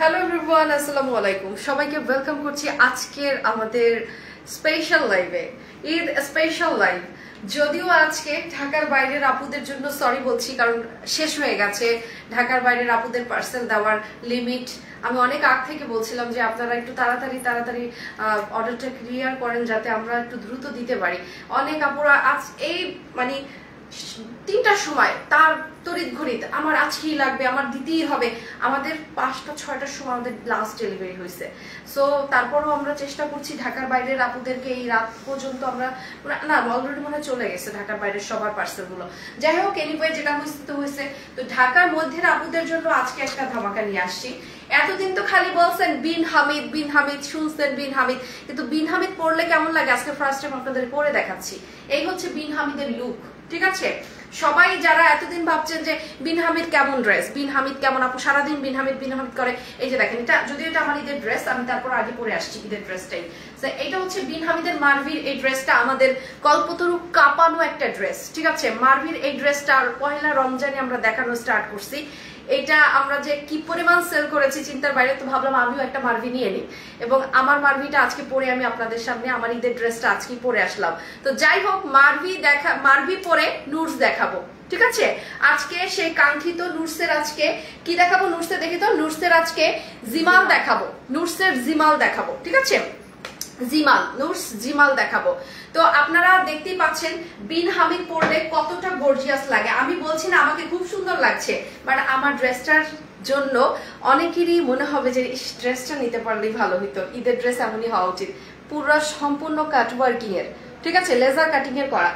Hello everyone, আসসালামু আলাইকুম। সবাইকে ওয়েলকাম করছি আজকের আমাদের স্পেশাল লাইভে, ঈদ স্পেশাল লাইভ। যদিও আজকে ঢাকার বাইরের আপুদের জন্য সরি বলছি, কারণ শেষ হয়ে গেছে ঢাকার বাইরের আপুদের পার্সেল দেওয়ার লিমিট। আমি অনেক আগ থেকে বলছিলাম যে আপনারা একটু তাড়াতাড়ি অর্ডারটা ক্লিয়ার করেন যাতে আমরা একটু দ্রুত দিতে পারি। অনেক আপুরা আজ এই মানে 3টার সময় তার তড়িৎ ঘড়িত আমার আজকেই লাগবে, আমার দিতেই হবে। আমাদের 5টা-6টার সময় আমাদের লাস্ট ডেলিভারি হয়েছে। সো তারপরও আমরা চেষ্টা করছি ঢাকার বাইরের আপুদেরকে এই রাত পর্যন্ত আমরা না অলরেডি মনে চলে গেছে ঢাকার বাইরের সবার পার্সেলগুলো। যাই হোক, এনিওয়ে যেটা হয়েছে তো ঢাকার মধ্যের আপুদের জন্য আজকে একটা ধামাকা নিয়ে আসছি। এতদিন তো খালি বলছেন বিন হামিদ শুনছেন বিন হামিদ, কিন্তু বিন হামিদ পড়লে কেমন লাগে আজকে ফার্স্ট টাইম আপনাদের পরে দেখাচ্ছি। এই হচ্ছে বিন হামিদের লুক, ঠিক আছে? সবাই যারা এতদিন ভাবছেন যে বিন হামিদ কেমন ড্রেস, বিন হামিদ কেমন আপু সারাদিন বিন হামিদ করে, এই যে দেখেন এটা যদিও এটা আমার ঈদের ড্রেস, আমি তারপর আগে পরে আসছি ঈদের ড্রেসটাই। এটা হচ্ছে বিন হামিদের মারভির এই ড্রেসটা, আমাদের কল্পতরু কাঁপানো একটা ড্রেস, ঠিক আছে? মারভির এই ড্রেসটা পহেলা রমজানে আমরা দেখানো স্টার্ট করছি। এটা আমরা যে কি পরিমাণ সেল করেছি চিন্তার বাইরে, তো ভাবলাম আমিও একটা মারভি নিয়ে নিই, এবং আমার মারভিটা আজকে পরে আমি আপনাদের সামনে আমার ঈদের ড্রেসটা আজকে পরে আসলাম। তো যাই হোক, মারভি পরে নুডস দেখাবো, ঠিক আছে? আজকে সেই কাঙ্ক্ষিত নুডসের আজকে কি দেখাবো, নুডসে দেখি তো, নুডসের আজকে জিমাল দেখাবো, নুডসের জিমাল দেখাবো, ঠিক আছে? জিমাল দেখাবো। তো আপনারা দেখতেই পাচ্ছেন বিন হামিদ পরলে কতটা গর্জিয়াস লাগে। আমি বলছি না আমাকে খুব সুন্দর লাগছে, বাট আমার ড্রেসটার জন্য অনেকেরই মনে হবে যে ড্রেসটা নিতে পারলেই ভালো হইতো। ঈদের ড্রেস এমনই হওয়া উচিত, পুরো সম্পূর্ণ কাট ওয়ার্কিং এর, ঠিক আছে? লেজার কাটিং এর করা,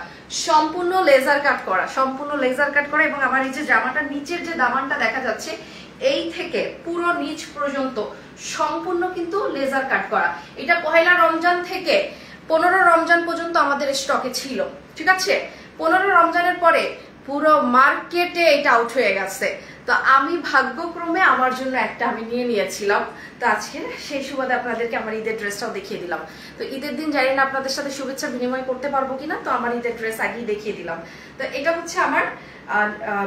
সম্পূর্ণ লেজার কাট করা, এবং আমার এই যে জামাটার নিচের যে দামানটা দেখা যাচ্ছে এই থেকে পুরো নিচ পর্যন্ত সম্পূর্ণ কিন্তু লেজার কাট করা। এটা পহেলা রমজান থেকে 15 রমজান পর্যন্ত আমাদের স্টকে ছিল, ঠিক আছে? 15 রমজানের পরে পুরো মার্কেটে এটা আউট হয়ে গেছে। তো আমি ভাগ্যক্রমে আমার জন্য একটা আমি নিয়ে নিয়েছিলাম। তো আজকে সেই সুবাদে আপনাদেরকে আমার ঈদের ড্রেসটাও দেখিয়ে দিলাম। তো ঈদের দিন জানি না আপনাদের সাথে শুভেচ্ছা বিনিময় করতে পারবো কিনা, তো আমার ঈদের ড্রেস আগেই দেখিয়ে দিলাম। তো এটা হচ্ছে আমার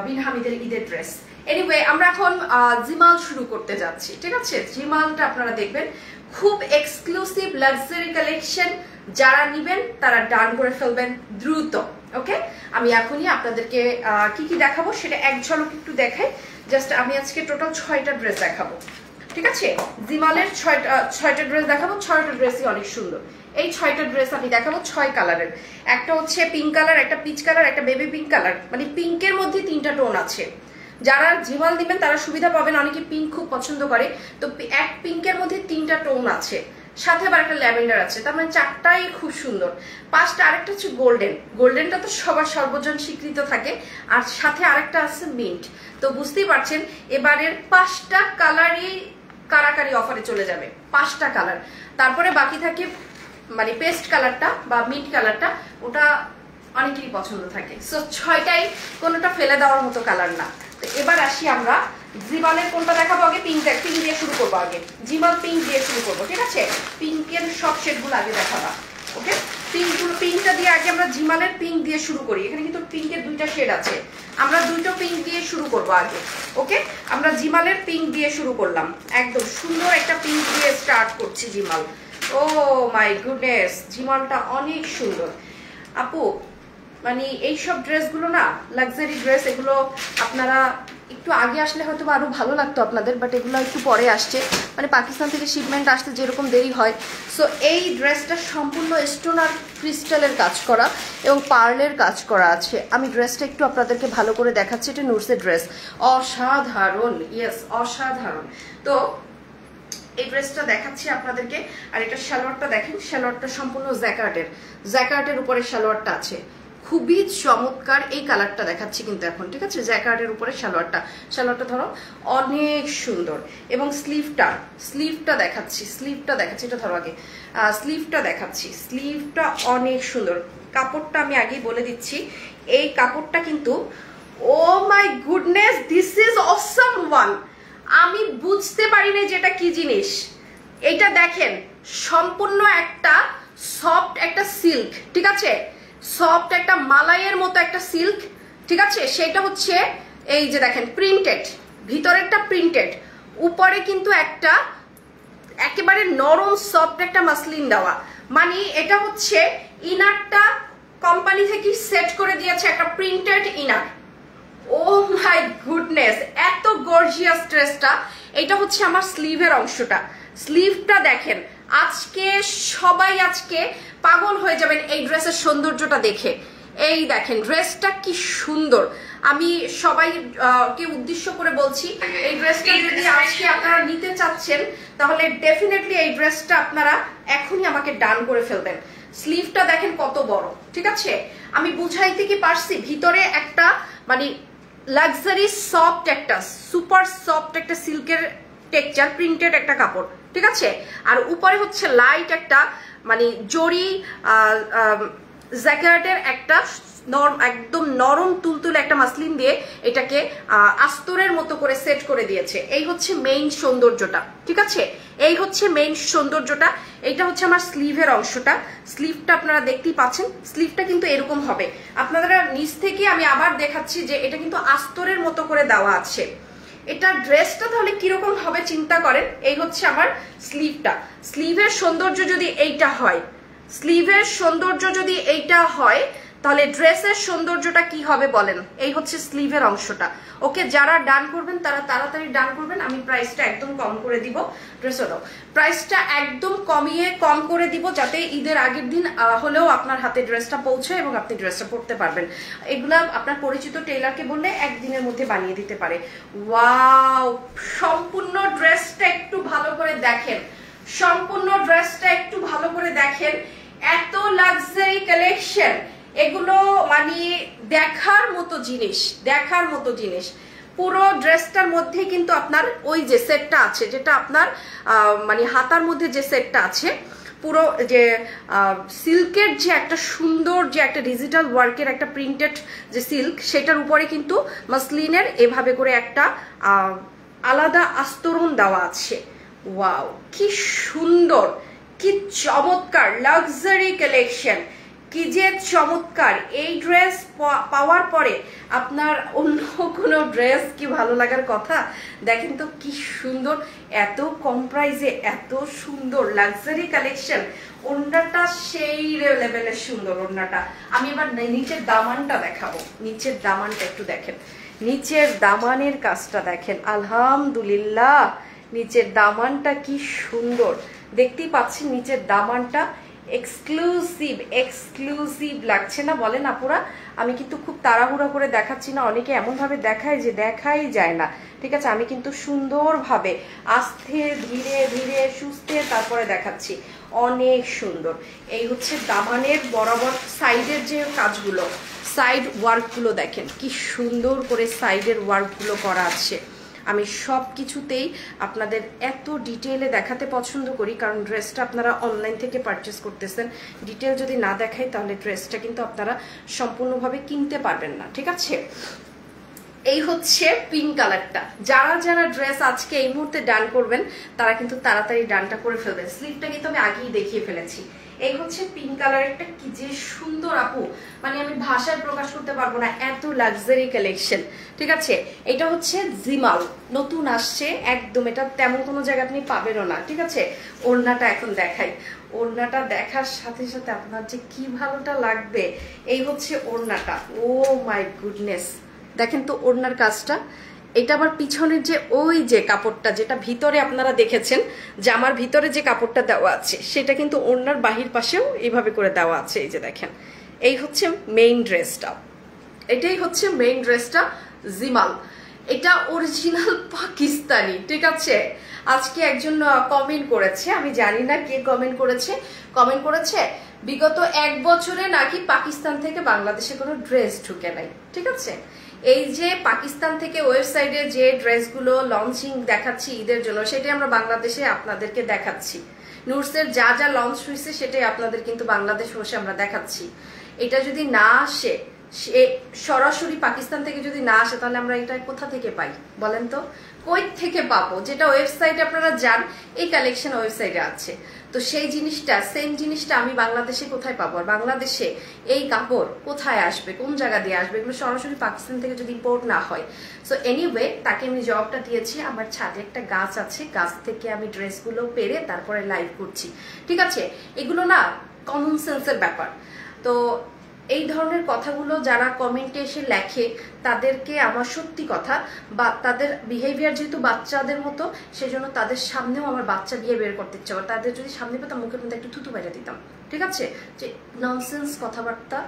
বিন হামিদের ঈদের ড্রেস। এনিওয়ে, আমরা এখন জিমাল শুরু করতে যাচ্ছি, ঠিক আছে? জিমালটা আপনারা দেখবেন, খুব এক্সক্লুসিভ লাক্সারি কালেকশন। যারা নিবেন তারা ডান করে ফেলবেন দ্রুত, ওকে? আমি এখনই আপনাদেরকে কি কি দেখাবো সেটা এক ঝলক একটু দেখাই। জাস্ট আমি আজকে টোটাল 6টা ড্রেস দেখাবো, ঠিক আছে? জিমালের 6টা ড্রেস দেখাবো। 6টা ড্রেসই অনেক সুন্দর। এই 6টা ড্রেস আমি দেখাবো 6 কালারের। একটা হচ্ছে পিঙ্ক কালার, একটা পিচ কালার, একটা বেবি পিঙ্ক কালার, মানে পিঙ্কের মধ্যে 3টা টোন আছে। যারা জিমাল দিবেন তারা সুবিধা পাবেন, অনেকে পিঙ্ক খুব পছন্দ করে। তো এক পিঙ্কের মধ্যে 3টা টোন আছে, সাথে আবার একটা ল্যাভেন্ডার আছে, তার মানে 4টাই খুব সুন্দর। 5টা, আরেকটা হচ্ছে গোল্ডেনটা তো সবার সর্বজন স্বীকৃত থাকে, আর সাথে আরেকটা আছে মিন্ট। তো বুঝতেই পারছেন এবারের 5টা কালারই কারাকারি অফারে চলে যাবে, 5টা কালার। তারপরে বাকি থাকে মানে পেস্ট কালারটা বা মিন্ট কালারটা, ওটা অনেকেরই পছন্দ থাকে। সো 6টাই কোনোটা ফেলে দেওয়ার মতো কালার না। তো এবার আসি আমরা জিমালের কোনটা দেখাবো আগে, পিঙ্ক দিয়ে শুরু করবো আগে। জিমাল পিঙ্ক দিয়ে শুরু করবো, ঠিক আছে? পিঙ্কের সব শেডগুলো আগে দেখাবা, ওকে? পিঙ্কটা দিয়ে আগে আমরা জিমালের পিঙ্ক দিয়ে শুরু করি। এখানে কিন্তু পিঙ্কের 2টা শেড আছে, আমরা 2টো পিঙ্ক দিয়ে শুরু করবো আগে, ওকে? আমরা জিমালের পিঙ্ক দিয়ে শুরু করলাম, একদম সুন্দর একটা পিঙ্ক দিয়ে স্টার্ট করছি জিমাল। ও মাই গুডনেস, জিমালটা অনেক সুন্দর আপু। মানে এইসব ড্রেসগুলো না লাক্সারি ড্রেস, এগুলো আপনারা একটু আগে আসলে হয়তো আরো ভালো লাগতো আপনাদের, বাট এগুলো একটু পরে আসছে, মানে পাকিস্তান থেকে শিপমেন্ট আসতে যেরকম দেরি হয়। সো এই ড্রেসটা সম্পূর্ণ স্টোন আর ক্রিস্টালের কাজ করা এবং পার্লের কাজ করা আছে। আমি ড্রেসটা একটু আপনাদেরকে ভালো করে দেখাচ্ছি। এটা নুডসের ড্রেস, অসাধারণ, ইয়েস অসাধারণ। তো এই ড্রেসটা দেখাচ্ছি আপনাদেরকে। আর এটা সালোয়ারটা দেখেন, সালোয়ারটা সম্পূর্ণ জ্যাকার্টের উপরে সালোয়ারটা আছে, খুবই চমৎকার। এই কালারটা দেখাচ্ছি কিন্তু এখন, ঠিক আছে? জ্যাকার্টের উপরে সালোয়ারটা ধরো অনেক সুন্দর। এবং স্লিভটা দেখাচ্ছি, এটা ধরো আগে, স্লিভটা দেখাচ্ছি, স্লিভটা অনেক সুন্দর। কাপড়টা আমি আগেই বলে দিচ্ছি, এই কাপড়টা কিন্তু oh my goodness, this is awesome one. আমি বুঝতে পারিনি যেটা কি জিনিস। এইটা দেখেন, সম্পূর্ণ একটা সফট একটা সিল্ক, ঠিক আছে? সফট একটা মালাইয়ের মতো একটা সিল্ক, ঠিক আছে? সেটা হচ্ছে এই যে দেখেন প্রিন্টেড, ভিতরেরটা প্রিন্টেড, উপরে কিন্তু একটা একেবারে নরম সফট একটা মাসলিন দেওয়া, মানে এটা হচ্ছে ইনারটা কোম্পানি থেকে সেট করে দিয়েছে একটা printed inner. Oh my goodness, এত গর্জিয়াস ড্রেসটা। এটা হচ্ছে আমার স্লিভের অংশটা, স্লিভটা দেখেন। আজকে সবাই আজকে পাগল হয়ে যাবেন এই ড্রেসের সৌন্দর্যটা দেখে। এই দেখেন ড্রেসটা কি সুন্দর। আমি সবাইকে উদ্দেশ্য করে বলছি, এই ড্রেসটা যদি আজকে আপনারা নিতে চাচ্ছেন তাহলে ডেফিনেটলি এই ড্রেসটা আপনারা এখনই আমাকে ডান করে ফেলবেন। স্লিভটা দেখেন কত বড়, ঠিক আছে? আমি বুঝাইতে কি পারছি? ভিতরে একটা মানে লাক্সারি সফট একটা সুপার সফট একটা সিল্কের টেক্সচার প্রিন্টেড একটা কাপড়, ঠিক আছে? আর উপরে হচ্ছে লাইট একটা মানে জরি জ্যাকেটের একটা একদম নরম তুলতুলে একটা মাসলিন দিয়ে এটাকে আস্তরের মতো করে সেট করে দিয়েছে। এই হচ্ছে মেইন সৌন্দর্যটা, ঠিক আছে? এই হচ্ছে মেইন সৌন্দর্যটা। এইটা হচ্ছে আমার স্লিভের অংশটা। স্লিভটা আপনারা দেখতেই পাচ্ছেন, স্লিভটা কিন্তু এরকম হবে। আপনারা নিচ থেকে আমি আবার দেখাচ্ছি যে এটা কিন্তু আস্তরের মতো করে দেওয়া আছে। এটা ড্রেসটা তাহলে কিরকম হবে চিন্তা করেন। এই হচ্ছে আমার স্লিভটা। স্লিভের সৌন্দর্য যদি এইটা হয়, স্লিভের সৌন্দর্য যদি এইটা হয় তাহলে ড্রেসের সৌন্দর্যটা কি হবে বলেন? এই হচ্ছে স্লিভের অংশটা। ওকে, যারা ডান করবেন তারা তাড়াতাড়ি ডান করবেন। আমি প্রাইসটা একদম কম করে দিব, ড্রেসেরও প্রাইসটা একদম কম করে দিব, যাতে ঈদের আগের দিন হলেও আপনার হাতে ড্রেসটা পৌঁছায় এবং আপনি ড্রেসটা পরতে পারবেন। এগুলা আপনার পরিচিত টেইলারকে বললে একদিনের মধ্যে বানিয়ে দিতে পারে। ওয়াও, সম্পূর্ণ ড্রেসটা একটু ভালো করে দেখেন, সম্পূর্ণ ড্রেসটা একটু ভালো করে দেখেন। এত লাক্সারি কালেকশন, এগুলো মানে দেখার মতো জিনিস, দেখার মতো জিনিস। পুরো ড্রেসটার মধ্যে কিন্তু আপনার ওই যে সেটটা আছে, যেটা আপনার মানে হাতার মধ্যে যে সেটটা আছে, পুরো যে সিল্কের যে একটা সুন্দর যে একটা ডিজিটাল ওয়ার্কের একটা প্রিন্টেড যে সিল্ক, সেটার উপরে কিন্তু মাসলিনের এভাবে করে একটা আলাদা আস্তরণ দেওয়া আছে। ওয়াও, কি সুন্দর, কি চমৎকার লাক্সারি কালেকশন, কি যে চমৎকার। এই ড্রেস পাওয়ার পরে আপনার অন্য কোনো ড্রেস কি ভালো লাগার কথা? দেখেন তো কি সুন্দর, এত কম প্রাইসে এত সুন্দর লাক্সারি কালেকশন। ওড়নাটা সেই লেভেলের সুন্দর ওড়নাটা। আমি এবার নিচের দামানটা দেখাবো। নিচের দামানটা একটু দেখেন, নিচের দামানের কাজটা দেখেন। আলহামদুলিল্লাহ, নিচের দামানটা কি সুন্দর, দেখতেই পাচ্ছেন নিচের দামানটা এক্সক্লুসিভ এক্সক্লুসিভ লাগছে না বলেন আপুরা? আমি কিন্তু খুব তাড়াহুড়া করে দেখাচ্ছি না, অনেকে এমন ভাবে দেখায় যে দেখাই যায় না, ঠিক আছে? আমি কিন্তু সুন্দরভাবে আস্তে ধীরে ধীরে সুস্থে তারপরে দেখাচ্ছি। অনেক সুন্দর। এই হচ্ছে দামানের বরাবর সাইডের যে কাজগুলো, সাইড ওয়ার্কগুলো দেখেন কি সুন্দর করে সাইডের ওয়ার্কগুলো করা আছে। আমি সব কিছুতেই আপনাদের এত ডিটেইলে দেখাতে পছন্দ করি, কারণ ড্রেসটা আপনারা অনলাইন থেকে পারচেস করতেছেন। ডিটেল যদি না দেখাই তাহলে ড্রেসটা কিন্তু আপনারা সম্পূর্ণভাবে কিনতে পারবেন না, ঠিক আছে? এই হচ্ছে পিঙ্ক কালারটা। যারা যারা ড্রেস আজকে এই মুহূর্তে ডান করবেন তারা কিন্তু তাড়াতাড়ি ডানটা করে ফেলবেন। স্লিভটা কিন্তু আমি আগেই দেখিয়ে ফেলেছি। এই হচ্ছে পিঙ্ক কালারেরটা, কি যে সুন্দর আপু, মানে আমি ভাষায় প্রকাশ করতে পারবো না, এত লাক্সারি কালেকশন, ঠিক আছে? এটা হচ্ছে জিমাল, নতুন আসছে একদম, এটা তেমন কোনো জায়গা আপনি পাবেনও না, ঠিক আছে? ওড়নাটা এখন দেখাই। ওড়নাটা দেখার সাথে সাথে আপনার যে কি ভালোটা লাগবে। এই হচ্ছে ওড়নাটা। ও মাই গুডনেস, দেখেন তো ওড়নার কাজটা। এটা আবার পিছনের যে ওই যে কাপড়টা, যেটা ভিতরে আপনারা দেখেছেন জামার ভিতরে যে কাপড়টা দেওয়া আছে, সেটা কিন্তু ওড়নার বাহির পাশেও এইভাবে করে দেওয়া আছে। এই যে দেখেন, এই হচ্ছে মেইন ড্রেসটা, এটাই হচ্ছে মেইন ড্রেসটা জিমাল। এটা অরিজিনাল পাকিস্তানি, ঠিক আছে? আজকে একজন কমেন্ট করেছে, আমি জানি না কে কমেন্ট করেছে, বিগত 1 বছরে নাকি পাকিস্তান থেকে বাংলাদেশে কোনো ড্রেস ঢুকে নাই, ঠিক আছে? এই যে পাকিস্তান থেকে ওয়েবসাইটে যে ড্রেসগুলো লঞ্চিং দেখাচ্ছি ঈদের জন্য, সেটাই আমরা বাংলাদেশে আপনাদেরকে দেখাচ্ছি। নুটসের যা যা লঞ্চ হয়েছে সেটাই আপনাদের কিন্তু বাংলাদেশ বসে আমরা দেখাচ্ছি। এটা যদি না আসে সে সরাসরি পাকিস্তান থেকে যদি না আসে তাহলে আমরা এটা কোথা থেকে পাই বলেন তো? কই থেকে পাবো? যেটা ওয়েবসাইটে আপনারা যান, এই কালেকশন ওয়েবসাইটে আছে, তো সেই জিনিসটা সেম জিনিসটা আমি বাংলাদেশে কোথায় পাবো? আর বাংলাদেশে এই কাপড় কোথায় আসবে, কোন জায়গা দিয়ে আসবে? এগুলো সরাসরি পাকিস্তান থেকে যদি ইম্পোর্ট না হয়। সো এনিওয়ে তাকে আমি জবটা দিয়েছি, আমার ছাদে একটা গাছ আছে, গাছ থেকে আমি ড্রেসগুলো পেরে তারপরে লাইভ করছি, ঠিক আছে? এগুলো না কমন সেন্সের ব্যাপার। তো এই ধরনের কথাগুলো যারা কমেন্টে এসে লেখে তাদেরকে আমার সত্যি কথা, বা তাদের বিহেভিয়ার যেহেতু বাচ্চাদের মতো, সেজন্য তাদের সামনেও আমার বাচ্চা দিয়ে বের করতে ইচ্ছে করে। তাদের যদি সামনে পেতাম মুখের মধ্যে একটু থুতু বাইরে দিতাম, ঠিক আছে? যে ননসেন্স কথাবার্তা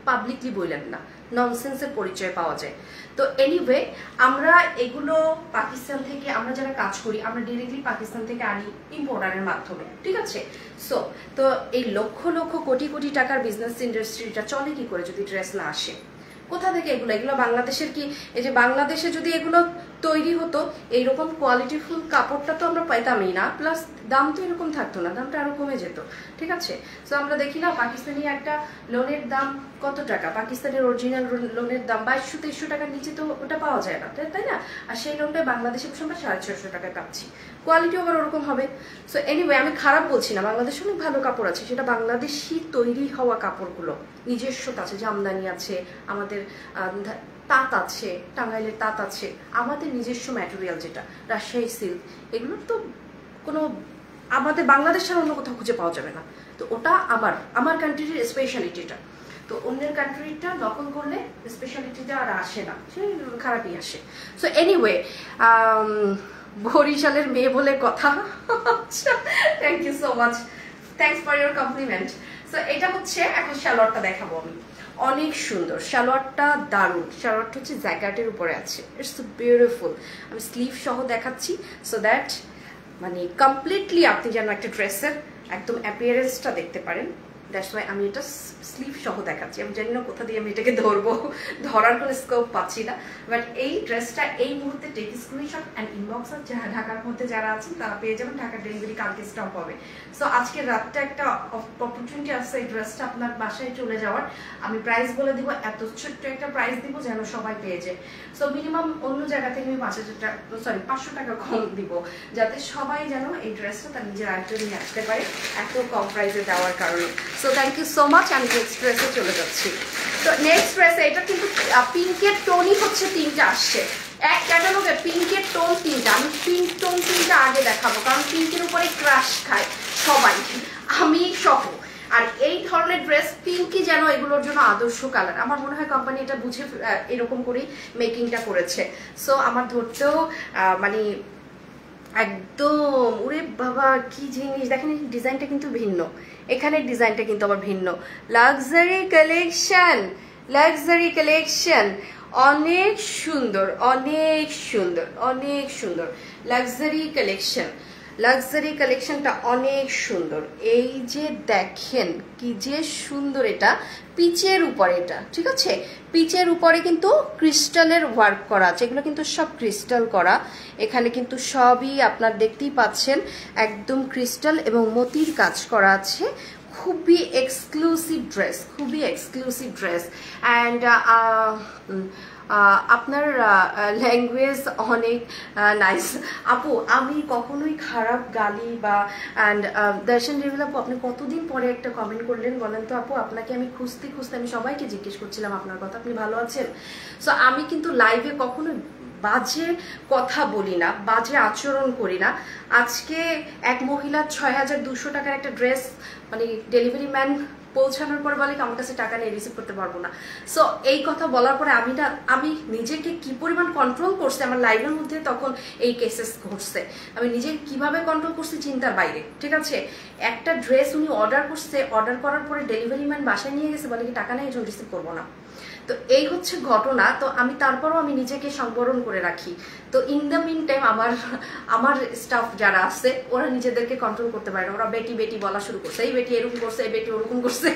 পাবলিকলি বললেন না, ননসেন্সের পরিচয় পাওয়া যায়। তো এনিওয়ে আমরা এগুলো পাকিস্তান থেকে, আমরা যারা কাজ করি আমরা ডিরেক্টলি পাকিস্তান থেকে আনি ইম্পোর্টারের মাধ্যমে, ঠিক আছে? সো তো এই লক্ষ লক্ষ কোটি কোটি টাকার বিজনেস ইন্ডাস্ট্রিটা চলে কি করে যদি ড্রেস না আসে? কোথা থেকে এগুলো? এগুলো বাংলাদেশের কি, এই যে বাংলাদেশে যদি এগুলো তৈরি হতো এইরকম কোয়ালিটিফুল কাপড়টা তো আমরা পাইতামই না, প্লাস দাম তো এরকম থাকতো না, দামটা আরো কমে যেত, ঠিক আছে? তো আমরা দেখি না পাকিস্তানি একটা লোনের দাম কত টাকা, পাকিস্তানের অরিজিনাল লোনের দাম 2200-2300 টাকার নিচে তো ওটা পাওয়া যায় না, তাই না? আর সেই লোনটা বাংলাদেশে আমরা 650 টাকায় পাচ্ছি, কোয়ালিটি আবার ওরকম হবে। সো এনিওয়ে আমি খারাপ বলছি না, বাংলাদেশে অনেক ভালো কাপড় আছে, সেটা বাংলাদেশি তৈরি হওয়া কাপড়গুলো নিজস্বতা আছে, জামদানি আছে, আমাদের তাঁত আছে, টাঙ্গাইলের তাঁত আছে, আমাদের নিজস্ব ম্যাটেরিয়াল যেটা রাজশাহী সিল্ক, এগুলোর তো কোনো আমাদের বাংলাদেশ ছাড়া অন্য কোথাও খুঁজে পাওয়া যাবে না। তো ওটা আমার কান্ট্রির স্পেশালিটিটা, তো অন্যের কান্ট্রিটা নকল করলে স্পেশালিটিটা আর আসে না, সে খারাপই আসে। সো এনিওয়ে বরিশালের মেয়ে বলে কথা। Thank you so much, thanks for your compliment. So এটা হচ্ছে, এখন সালোয়ারটা দেখাবো আমি, অনেক সুন্দর সালোয়ারটা, দারুণ সালোয়ারটা হচ্ছে জ্যাকেটের উপরে আছে, ইটস বিউটিফুল। আমি স্লিভ সহ দেখাচ্ছি সো দ্যাট মানে কমপ্লিটলি আপনি যেন একটা ড্রেসের একদম অ্যাপিয়ারেন্সটা দেখতে পারেন। দ্যাটস ওয়াই আমি এটা স্লিভ সহ দেখাচ্ছি। আমি জানি না কোথা দিয়ে আমি এটাকে ধরবো, ধরার কোনো স্কোপ পাচ্ছি না, বাট এই ড্রেসটা এই মুহূর্তে টেক স্ক্রিনশট অ্যান্ড ইনবক্স ঢাকার মধ্যে যারা আছেন তারা পেয়ে যাবেন, ঢাকার ডেলিভারি কালকে স্টপ হবে। সো আজকের রাতটা একটা অপরচুনিটি আছে এই ড্রেসটা আপনার বাসায় চলে যাওয়ার। আমি প্রাইস বলে দিব, এত ছোট্ট একটা প্রাইস দিব যেন সবাই পেয়ে যায়। সো মিনিমাম অন্য জায়গা থেকে আমি 500 টাকা কম দিব, যাতে সবাই যেন এই ড্রেসটা তার নিজের আয়ত্তে নিয়ে আসতে পারে এত কম প্রাইসে দেওয়ার কারণে। So thank you so much. আমি নেক্সট ড্রেসে চলে যাচ্ছি। তো নেক্সট ড্রেসে এটা কিন্তু পিঙ্কের টোনই হচ্ছে 3টা আসছে, এক ক্যাটালগে পিঙ্কের টোন 3টা। আমি পিঙ্ক টোন 3টা আগে দেখাবো, কারণ পিঙ্কের উপরে ক্রাশ খায় সবাই, আমি সহ। আর এই ধরনের ড্রেস পিঙ্কই যেন এগুলোর জন্য আদর্শ কালার। আমার মনে হয় কোম্পানি এটা বুঝে এরকম করেই মেকিংটা করেছে। সো আমার ধরতেও মানে একদম ওরে বাবা কি জিনিস দেখেন, ডিজাইনটা কিন্তু ভিন্ন, এখানে ডিজাইনটা কিন্তু আবার ভিন্ন। লাক্সারি কালেকশন, লাক্সারি কালেকশন, অনেক সুন্দর, অনেক সুন্দর, অনেক সুন্দর লাক্সারি কালেকশন। লাক্সারি কালেকশনটা অনেক সুন্দর, এই যে দেখেন কি যে সুন্দর, এটা পিচের উপরে, এটা ঠিক আছে, পিচের উপরে কিন্তু ক্রিস্টালের ওয়ার্ক করা আছে, এগুলো কিন্তু সব ক্রিস্টাল করা, এখানে কিন্তু সবই আপনার দেখতেই পাচ্ছেন একদম ক্রিস্টাল এবং মতির কাজ করা আছে। খুবই এক্সক্লুসিভ ড্রেস, খুবই এক্সক্লুসিভ ড্রেস। অ্যান্ড আপনার ল্যাঙ্গুয়েজ অনেক নাইস আপু, আমি কখনোই খারাপ গালি বা অ্যান্ড দর্শন রিভিল আপু, আপনি কতদিন পরে একটা কমেন্ট করলেন বলেন তো আপু? আপনাকে আমি খুঁজতে খুঁজতে আমি সবাইকে জিজ্ঞেস করছিলাম আপনার কথা, আপনি ভালো আছেন? সো আমি কিন্তু লাইভে কখনো বাজে কথা বলি না, বাজে আচরণ করি না। আজকে এক মহিলার 6200 টাকার একটা ড্রেস মানে ডেলিভারি ম্যান পৌঁছানোর পর বলে আমার কাছে টাকা নিয়ে রিসিভ করতে পারবো না। সো এই কথা বলার পরে আমি নিজেকে কি পরিমাণ কন্ট্রোল করছি আমার লাইভের মধ্যে, তখন এই কেসেস ঘটছে। আমি নিজেকে কিভাবে কন্ট্রোল করছি চিন্তার বাইরে, ঠিক আছে? একটা ড্রেস উনি অর্ডার করছে, অর্ডার করার পরে ডেলিভারি ম্যান বাসায় নিয়ে গেছে, বলে কি টাকা নেই এজন্য রিসিভ করবো না। তো এই হচ্ছে ঘটনা। তো আমি তারপরও আমি নিজেকে সংবরণ করে রাখি। তো ইন দ্য মিন টাইম আমার স্টাফ যারা আছে ওরা নিজেদেরকে কন্ট্রোল করতে পারে না, ওরা বেটি বেটি বলা শুরু করছে, এই বেটি এরকম করছে, এই বেটি ওরকম করছে।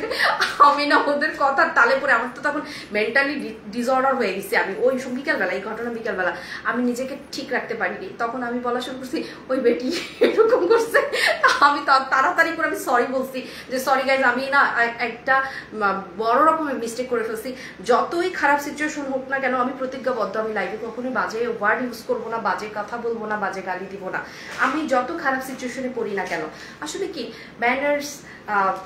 আমি না ওদের কথার তালে পরে আমার তো তখন মেন্টালি ডিসঅর্ডার হয়ে গেছে। আমি ওই বিকালবেলা, এই ঘটনা বিকালবেলা আমি নিজেকে ঠিক রাখতে পারিনি, তখন আমি বলা শুরু করছি ওই বেটি এরকম করছে, আমি তাড়াতাড়ি করে আমি সরি বলছি যে সরি গাইজ, আমি না একটা বড় রকমের মিস্টেক করে ফেলছি। যতই খারাপ সিচুয়েশন হোক না কেন, আমি প্রতিজ্ঞাবদ্ধ আমি লাইভে কখনোই বাজে ওয়ার্ড ইউজ করবো না, বাজে কথা বলবো না, বাজে গালি দিব না। আমি যত খারাপ সিচুয়েশনে পড়ি না কেন, আসলে কি ম্যানার্স,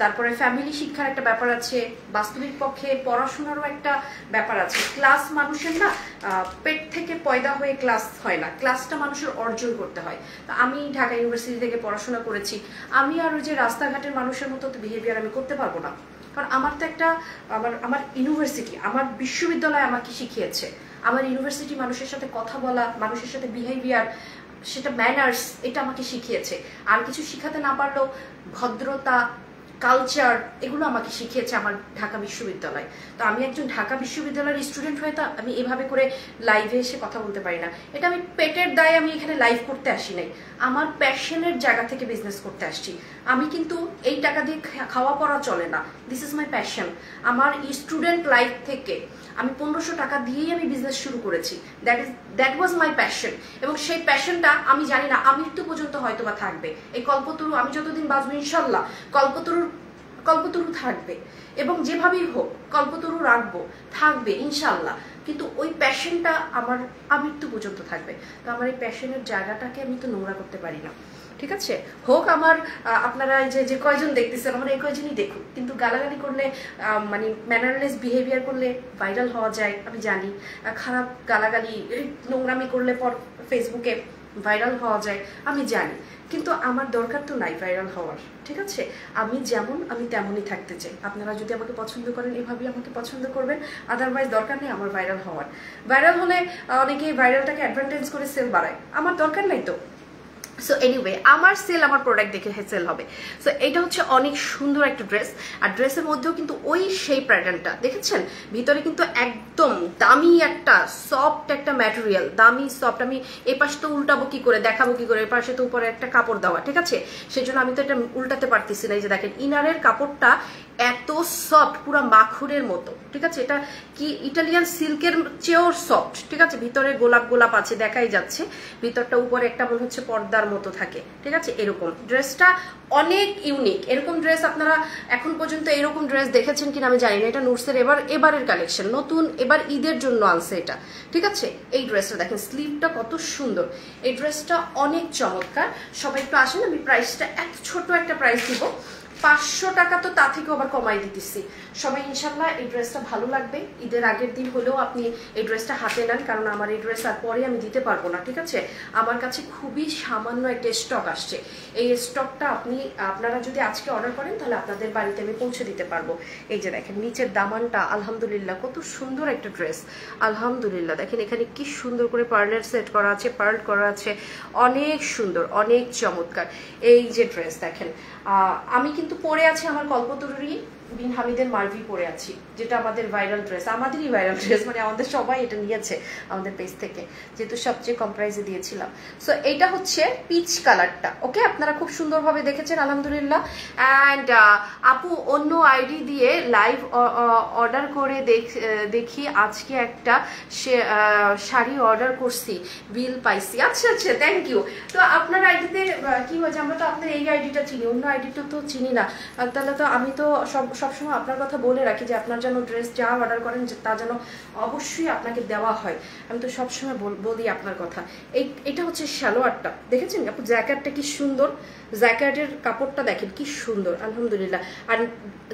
তারপরে ফ্যামিলি শিক্ষার একটা ব্যাপার আছে, বাস্তবিক পক্ষে পড়াশোনারও একটা ব্যাপার আছে। ক্লাস মানুষের না পেট থেকে পয়দা হয়ে ক্লাস হয় না, ক্লাসটা মানুষের অর্জন করতে হয়। তো আমি ঢাকা ইউনিভার্সিটি থেকে পড়াশোনা করেছি, আমি আর ওই যে রাস্তাঘাটের মানুষের মতো তো বিহেভিয়ার আমি করতে পারবো না, কারণ আমার তো একটা আমার ইউনিভার্সিটি, আমার বিশ্ববিদ্যালয় আমাকে শিখিয়েছে, আমার ইউনিভার্সিটি মানুষের সাথে কথা বলা, মানুষের সাথে বিহেভিয়ার, সেটা ম্যানার্স, এটা আমাকে শিখিয়েছে। আর কিছু শিখাতে না পারলেও ভদ্রতা, কালচার, এগুলো আমাকে শিখিয়েছে আমার ঢাকা বিশ্ববিদ্যালয়। তো আমি একজন ঢাকা বিশ্ববিদ্যালয়ের স্টুডেন্ট হয়ে তা আমি এভাবে করে লাইভে এসে কথা বলতে পারি না। এটা আমি পেটের দায়ে আমি এখানে লাইভ করতে আসি নাই, আমার প্যাশনের জায়গা থেকে বিজনেস করতে আসছি। আমি কিন্তু এই টাকা দিয়ে খাওয়া পড়া চলে না, দিস ইজ মাই প্যাশন। আমার স্টুডেন্ট লাইফ থেকে আমি 1500 টাকা দিয়েই আমি বিজনেস শুরু করেছি, দ্যাট ওয়াজ মাই প্যাশন। এবং সেই প্যাশনটা আমি জানি না আমৃত্যু পর্যন্ত হয়তো বা থাকবে। এই কল্পতরু আমি যতদিন বাঁচবো ইনশাল্লাহ কল্পতরু থাকবে, এবং যেভাবেই হোক কল্পতরু রাখবো, থাকবে ইনশাল্লাহ। কিন্তু ওই প্যাশনটা আমার আমৃত্যু পর্যন্ত থাকবে। তো আমার এই প্যাশনের জায়গাটাকে আমি তো নোংরা করতে পারি না, ঠিক আছে? হোক আমার আপনারা যে কয়জন দেখতেছেন, আমার এই কয়জনই দেখুন, কিন্তু গালাগালি করলে মানে ম্যানারলেস বিহেভিয়ার করলে ভাইরাল হওয়া যায় আমি জানি, খারাপ গালাগালি নোংরামি করলে পর ফেসবুকে ভাইরাল হওয়া যায় আমি জানি, কিন্তু আমার দরকার তো নাই ভাইরাল হওয়ার, ঠিক আছে? আমি যেমন আমি তেমনই থাকতে চাই। আপনারা যদি আমাকে পছন্দ করেন এভাবেই আমাকে পছন্দ করবেন, আদারওয়াইজ দরকার নেই আমার ভাইরাল হওয়ার। ভাইরাল হলে অনেকে ভাইরালটাকে অ্যাডভান্টেজ করে সেল বাড়ায়, আমার দরকার নাই তো। সো এনিওয়ে, আমার সেল আমার প্রোডাক্ট দেখে সেল হবে। সো এটা হচ্ছে অনেক সুন্দর একটা ড্রেস, আর ড্রেসের মধ্যেও কিন্তু ওই সেই প্যাটার্নটা দেখেছেন, ভিতরে কিন্তু একদম দামি একটা সফট একটা ম্যাটেরিয়াল, দামি সফট। আমি এই পাশে তো উল্টাবো কি করে, দেখাবো কি করে, এই পাশে তো উপরে একটা কাপড় দেওয়া, ঠিক আছে? সেজন্য আমি তো এটা উল্টাতে পারতেছি না। এই যে দেখেন ইনারের কাপড়টা এত সফট, পুরো মাখনের মতো, ঠিক আছে? এটা কি ইটালিয়ান সিল্কের চেয়েও সফট, ঠিক আছে? ভিতরে গোলাপ গোলাপ আছে, দেখাই যাচ্ছে ভিতরটা, উপরে একটা মনে হচ্ছে পর্দার মতো থাকে, ঠিক আছে? এরকম ড্রেসটা অনেক ইউনিক। এরকম ড্রেস আপনারা এখন পর্যন্ত এরকম ড্রেস দেখেছেন কিনা আমি জানি না। এটা নুটসের এবারের কালেকশন, নতুন, এবার ঈদের জন্য আনছে এটা, ঠিক আছে? এই ড্রেসটা দেখেন, স্লিভটা কত সুন্দর, এই ড্রেসটা অনেক চমৎকার। সবাই একটু আসেন, আমি প্রাইসটা এত ছোট একটা প্রাইস দিব, 500 টাকা, তো তা থেকে আবার কমাই দিতেছি। সবাই ইনশাল্লাহ এই ড্রেসটা ভালো লাগবে। ঈদের আগের দিন হলেও আপনি এই ড্রেসটা হাতে নেন, কারণ আমার এই ড্রেস আর পরে আমি দিতে পারবো না, ঠিক আছে? আমার কাছে খুবই সামান্য একটা স্টক আসছে। এই স্টকটা আপনারা যদি আজকে অর্ডার করেন তাহলে আপনাদের বাড়িতে আমি পৌঁছে দিতে পারবো। এই যে দেখেন নিচের দামানটা, আলহামদুলিল্লাহ কত সুন্দর একটা ড্রেস, আলহামদুলিল্লাহ। দেখেন এখানে কি সুন্দর করে পার্লের সেট করা আছে, পার্ল করা আছে, অনেক সুন্দর, অনেক চমৎকার। এই যে ড্রেস দেখেন, আমি কিন্তু পরে আছি আমার কল্পতরুরই বিন হামিদের মার্ভি পরে আছি, যেটা আমাদের ভাইরাল ড্রেস, আমাদেরই ভাইরাল ড্রেস, মানে আমাদের সবাই এটা নিয়েছে আমাদের পেজ থেকে, যেহেতু সবচেয়ে কম প্রাইসে দিয়েছিলাম। সো এটা হচ্ছে পিচ কালারটা, ওকে? আপনারা খুব সুন্দরভাবে দেখেছেন আলহামদুলিল্লাহ। অ্যান্ড আপু অন্য আইডি দিয়ে লাইভ অর্ডার করে দেখি আজকে একটা শাড়ি অর্ডার করছি, বিল পাইছি। আচ্ছা আচ্ছা, থ্যাংক ইউ। তো আপনার আইডিতে কি হয়েছে, আমরা তো আপনার এই আইডিটা চিনি, অন্য আইডিটা তো চিনি না। তাহলে তো আমি তো সবসময় আপনার কথা বলে রাখি যে আপনার যেন ড্রেস যা অর্ডার করেন তা যেন অবশ্যই আপনাকে দেওয়া হয়, আমি তো সবসময় বলি আপনার কথা। এটা হচ্ছে সালোয়ারটা, দেখেছেন আপু জ্যাকেটটা কি সুন্দর, জ্যাকেটের কাপড়টা দেখেন কি সুন্দর আলহামদুলিল্লাহ। আর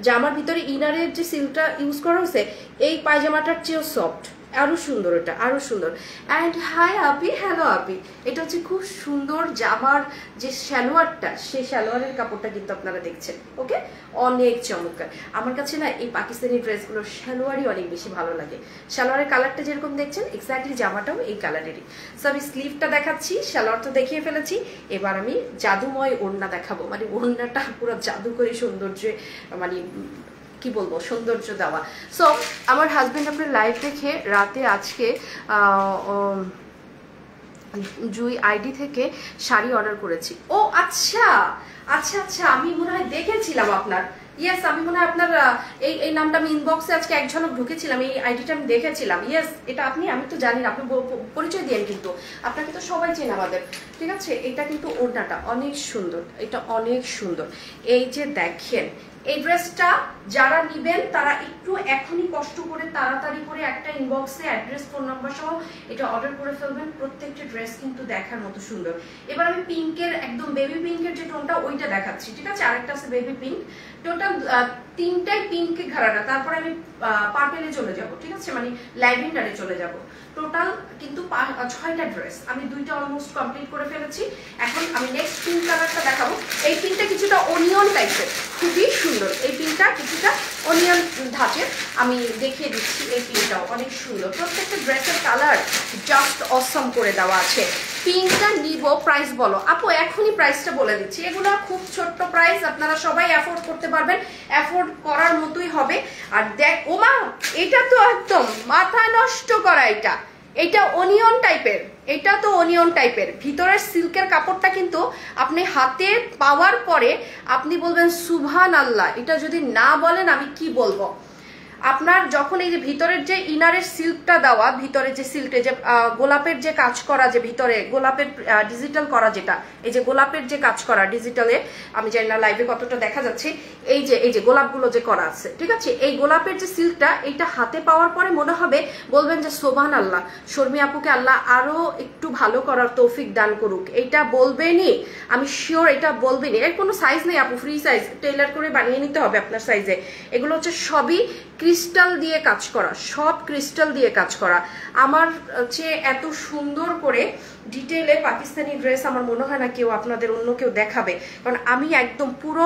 জামার ভিতরে ইনারের যে সিল্কটা ইউজ করা হয়েছে এই পায়জামাটার চেয়েও সফট, আরো সুন্দর, এটা আরো সুন্দর। অ্যান্ড হাই আপি, হ্যালো আপি, এটা হচ্ছে খুব সুন্দর জামার যে সালোয়ারটা, সেই সালোয়ারের কাপড়টা কিন্তু আপনারা দেখছেন, ওকে? অনেক চমৎকার। আমার কাছে না এই পাকিস্তানি ড্রেসগুলোর সালোয়ারই অনেক বেশি ভালো লাগে। সালোয়ারের কালারটা যেরকম দেখছেন এক্স্যাক্টলি জামাটাও এই কালারেরই। সো আমি স্লিভটা দেখাচ্ছি, সালোয়ার তো দেখিয়ে ফেলেছি, এবার আমি জাদুময় ওড়না দেখাবো, মানে ওড়নাটা পুরো জাদুকরী সৌন্দর্যে, মানে কি বলবো, সৌন্দর্য দেওয়া। সো আমার হাজবেন্ড আপনার লাইভ দেখে রাতে আজকে জুই আইডি থেকে শাড়ি অর্ডার করেছি। ও আচ্ছা আচ্ছা আচ্ছা, আমি মনে হয় দেখেছিলাম আপনার ইয়েস, আমি মনে হয় আপনার এই নামটা আমি ইনবক্সে আজকে এক ঝলক ঢুকেছিলাম, এই আইডিটা আমি দেখেছিলাম। ইয়েস, এটা আপনি, আমি তো জানি না, আপনি পরিচয় দিয়েন, কিন্তু আপনাকে তো সবাই চেনে আমাদের, ঠিক আছে। এটা কিন্তু ওড়নাটা অনেক সুন্দর, এটা অনেক সুন্দর। এই যে দেখেন, এই ড্রেসটা যারা নিবেন তারা একটু এখনই কষ্ট করে তাড়াতাড়ি করে একটা ইনবক্সে অ্যাড্রেস, ফোন নাম্বার সহ এটা অর্ডার করে ফেলবেন। প্রত্যেকটা ড্রেস কিন্তু দেখার মতো সুন্দর। এবার আমি পিঙ্কের, একদম বেবি পিঙ্কের যে টোনটা ওইটা দেখাচ্ছি, ঠিক আছে। আরেকটা আছে বেবি পিঙ্ক, টোটাল তিনটাই পিঙ্কে ঘেরাটা। তারপরে আমি পার্পেলে চলে যাব, ঠিক আছে, মানে ল্যাভেন্ডারে চলে যাব। টোটাল কিন্তু 6টা ড্রেস, আমি 2টা অলমোস্ট কমপ্লিট করে ফেলেছি। এখন আমি নেক্সট পিঙ্ক কালারটা দেখাবো। এই পিঙ্কটা কিছুটা অনিয়ন টাইপের, খুবই সুন্দর। এই পিঙ্কটা কিছুটা অনিয়ন ধাঁচের, আমি দেখিয়ে দিচ্ছি। এই পিঙ্কটাও অনেক সুন্দর। প্রত্যেকটা ড্রেসের কালার জাস্ট অসম করে দেওয়া আছে। পিঙ্কটা নিব, প্রাইস বলো আপু। এখনই প্রাইসটা বলে দিচ্ছি। এগুলো খুব ছোট্ট প্রাইস, আপনারা সবাই অ্যাফোর্ড করতে পারবেন, অ্যাফোর্ড করার মতোই হবে। আর দেখ ওমা, এটা তো একদম মাথা নষ্ট করা। এটা অনিয়ন টাইপের, এটা তো অনিয়ন টাইপের। ভিতরের সিল্কের কাপড়টা কিন্তু আপনি হাতে পাওয়ার পরে আপনি বলবেন সুবহানাল্লাহ। এটা যদি না বলেন আমি কি বলবো। আপনার যখন এই যে ভিতরের যে ইনারের সিল্কটা দেওয়া, ভিতরে যে সিল্কে যে গোলাপের যে কাজ করা, যে ভিতরে গোলাপের ডিজিটাল করা, যেটা এই যে গোলাপের যে কাজ করা ডিজিটালে, আমি জানি না লাইভে কতটা দেখা যাচ্ছে, এই যে গোলাপগুলো যে করা আছে, ঠিক আছে। এই গোলাপের যে সিল্কটা, এইটা হাতে পাওয়ার পরে মনে হবে, বলবেন যে সুবহানাল্লাহ, শর্মি আপুকে আল্লাহ আরো একটু ভালো করার তৌফিক দান করুক। এইটা বলবেনই, আমি শিওর এটা বলবেনই। এর কোনো সাইজ নেই আপু, ফ্রি সাইজ, টেইলার করে বানিয়ে নিতে হবে আপনার সাইজে। এগুলো হচ্ছে সবই ক্রিস্টাল দিয়ে কাজ করা, সব ক্রিস্টাল দিয়ে কাজ করা। আমার হচ্ছে এত সুন্দর করে ডিটেইলে পাকিস্তানি ড্রেস আমার মনে হয় না কেউ, আপনাদের অন্য কেউ দেখাবে। কারণ আমি একদম পুরো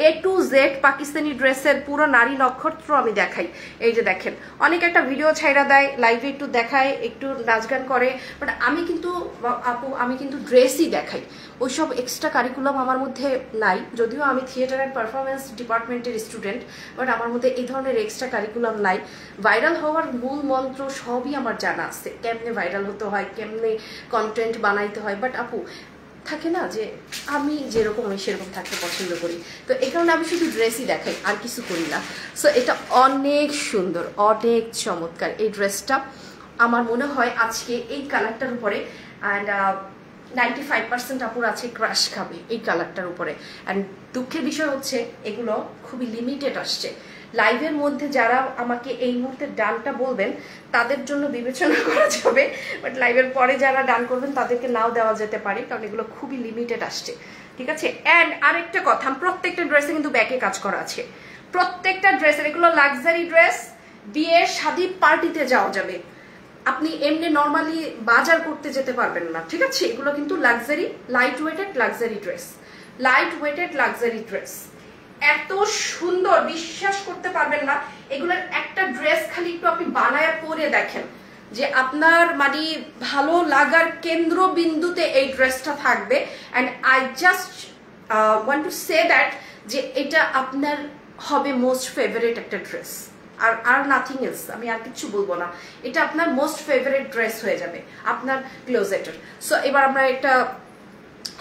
A to Z পাকিস্তানি ড্রেসের পুরো নারী নক্ষত্র আমি দেখাই। এই যে দেখেন, অনেক একটা ভিডিও ছাইরা দেয়, লাইভে একটু দেখায়, একটু নাচ গান করে, বাট আমি কিন্তু আপু, আমি কিন্তু ড্রেসই দেখাই। ওইসব এক্সট্রা কারিকুলাম আমার মধ্যে নাই। যদিও আমি থিয়েটার অ্যান্ড পারফরমেন্স ডিপার্টমেন্টের স্টুডেন্ট, বাট আমার মধ্যে এই ধরনের এক্সট্রা কারিকুলাম নাই। ভাইরাল হওয়ার মূল মন্ত্র সবই আমার জানা আছে, কেমনে ভাইরাল হতে হয়, কেমনে কন্টেন্ট বানাইতে হয়। বাট আপু, থাকে না যে আমি যেরকম আমি সেরকম থাকতে পছন্দ করি, তো এই কারণে আমি শুধু ড্রেসই দেখাই, আর কিছু করি না। সো এটা অনেক সুন্দর, অনেক চমৎকার। এই ড্রেসটা আমার মনে হয় আজকে এই কালারটার উপরে অ্যান্ড 95% আপুর আছে ক্রাশ খাবে এই কালারটার উপরে। অ্যান্ড দুঃখের বিষয় হচ্ছে এগুলো খুবই লিমিটেড আসছে। লাইভের মধ্যে যারা আমাকে এই মুহূর্তে ডানটা বলবেন তাদের জন্য বিবেচনা করা যাবে, বাট লাইভের পরে যারা ডান করবেন তাদেরকে নাও দেওয়া যেতে পারে, কারণ এগুলো খুবই লিমিটেড আসছে, ঠিক আছে। অ্যান্ড আরেকটা কথা, প্রত্যেকটা ড্রেসে কিন্তু ব্যাকে কাজ করা আছে, প্রত্যেকটা ড্রেসের। এগুলো লাক্সারি ড্রেস, বিয়ে শাদী পার্টিতে যাওয়া যাবে, আপনি এমনি নর্মালি বাজার করতে যেতে পারবেন না, ঠিক আছে। এগুলো কিন্তু luxury, light weighted luxury dress, light weighted luxury dress. এত সুন্দর, বিশ্বাস করতে পারবেন না। এগুলোর একটা ড্রেস খালি একটু আপনি বানায় পরে দেখেন, যে আপনার মানে ভালো লাগার কেন্দ্রবিন্দুতে এই ড্রেসটা থাকবে। And I just want to say that, যে এটা আপনার হবে মোস্ট ফেভারিট একটা ড্রেস, আর নাথিং এলস, আমি আর কিছু বলবো না। এটা আপনার মোস্ট ফেভারিট ড্রেস হয়ে যাবে আপনার ক্লোজেটের। সো এবার আমরা একটা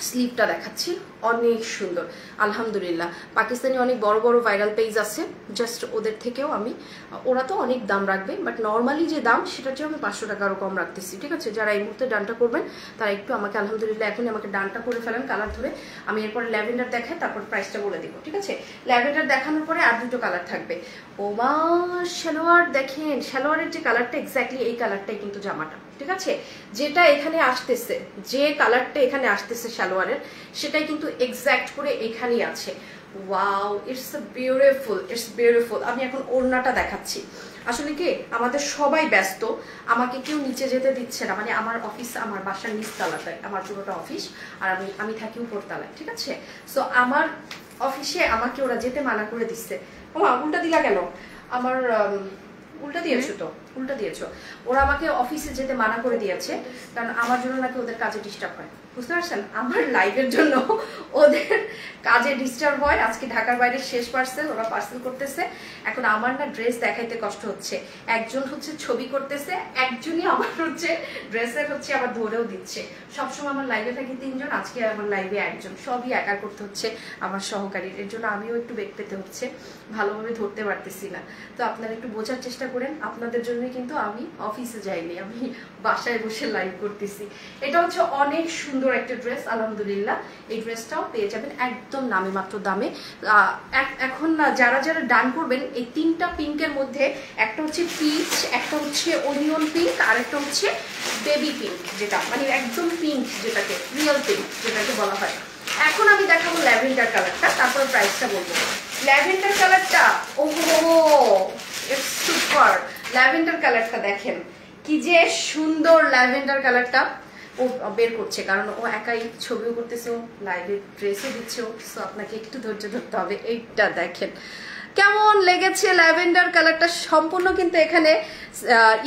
স্লিভটা দেখাচ্ছি, অনেক সুন্দর আলহামদুলিল্লাহ। পাকিস্তানি অনেক বড় বড় ভাইরাল পেজ আছে, জাস্ট ওদের থেকেও আমি, ওরা তো অনেক দাম রাখবে, বাট নর্মালি যে দাম সেটার চেয়ে আমি 500 টাকা আরও কম রাখতেছি, ঠিক আছে। যারা এই মুহূর্তে ডানটা করবেন তারা একটু আমাকে আলহামদুলিল্লাহ এখনই আমাকে ডানটা করে ফেলেন কালার ধরে, আমি এরপরে ল্যাভেন্ডার দেখাই, তারপর প্রাইসটা বলে দিব, ঠিক আছে। ল্যাভেন্ডার দেখানোর পরে আর দুটো কালার থাকবে। ওমা, সালোয়ার দেখেন, সালোয়ারের যে কালারটা এক্স্যাক্টলি এই কালারটাই কিন্তু জামাটা, ঠিক আছে। যেটা এখানে আসতেছে, যে কালারটা এখানে আসতেছে সালোয়ারের, সেটাই কিন্তু এক্স্যাক্ট করে এখানেই আছে। Wow, it's beautiful, it's beautiful. আমি এখন ওড়নাটা দেখাচ্ছি। আসলে কি, আমাদের সবাই ব্যস্ত, আমাকে কেউ নিচে যেতে দিচ্ছে না, মানে আমার অফিস, আমার বাসার নিচতলাটায় আমার পুরোটা অফিস, আর আমি থাকি উপরতলায়, ঠিক আছে। সো আমার অফিসে আমাকে ওরা যেতে মানা করে দিচ্ছে। ও মা, উল্টা দিলা কেন? আমার উল্টা দিয়েছো তো, উল্টা দিয়েছো। ওরা আমাকে অফিসে যেতে মানা করে দিয়েছে, কারণ আমার জন্য নাকি ওদের কাজে ডিস্টার্ব হয়। বুঝতে পারছেন, আমার লাইভের জন্য ওদের কাজে ডিস্টার্ব হয়। আজকে ঢাকার বাইরে শেষ পার্সেল, ওরা পার্সেল করতেছে। এখন আমার না ড্রেস দেখাইতে কষ্ট হচ্ছে, একজন হচ্ছে ছবি করতেছে, একজনই আমার হচ্ছে ড্রেসের হচ্ছে আবার ধরেও দিচ্ছে। সবসময় আমার লাইভে থাকি 3 জন, আজকে আমার লাইভে একজন, সবই একা করতে হচ্ছে আমার সহকারীর। এর জন্য আমিও একটু বেগ পেতে হচ্ছে, ভালোভাবে ধরতে পারতেছি না। তো আপনারা একটু বোঝার চেষ্টা করেন, আপনাদের জন্যই কিন্তু আমি অফিসে যাইনি, আমি বাসায় বসে লাইভ করতেছি। এটা হচ্ছে অনেক সুন্দর একটা ড্রেস, আলহামদুলিল্লাহ। এই ড্রেসটাও পেয়ে যাবেন একদম নামে মাত্র দামে। এখন যারা যারা ডান করবেন, এই 3টা পিঙ্কের মধ্যে একটা হচ্ছে পিচ, একটা হচ্ছে অনিয়ন পিঙ্ক, আর একটা হচ্ছে বেবি পিঙ্ক, যেটা মানে একদম পিঙ্ক, যেটাকে রিয়েল পিঙ্ক যেটাকে বলা হয়। এখন আমি দেখাবো ল্যাভেন্ডার কালারটা, তারপর প্রাইসটা বলবো। ল্যাভেন্ডার কালারটা ওহো ইটস সুপার। ল্যাভেন্ডার কালারটা দেখেন কি যে সুন্দর। ল্যাভেন্ডার কালারটা ও বের করছে, কারণ ও একাই ছবিও করতেছে, ও লাইভে ড্রেসও দিচ্ছে, সো আপনাকে একটু ধৈর্য ধরতে হবে। এইটা দেখেন কেমন লেগেছে ল্যাভেন্ডার কালারটা। সম্পূর্ণ কিন্তু এখানে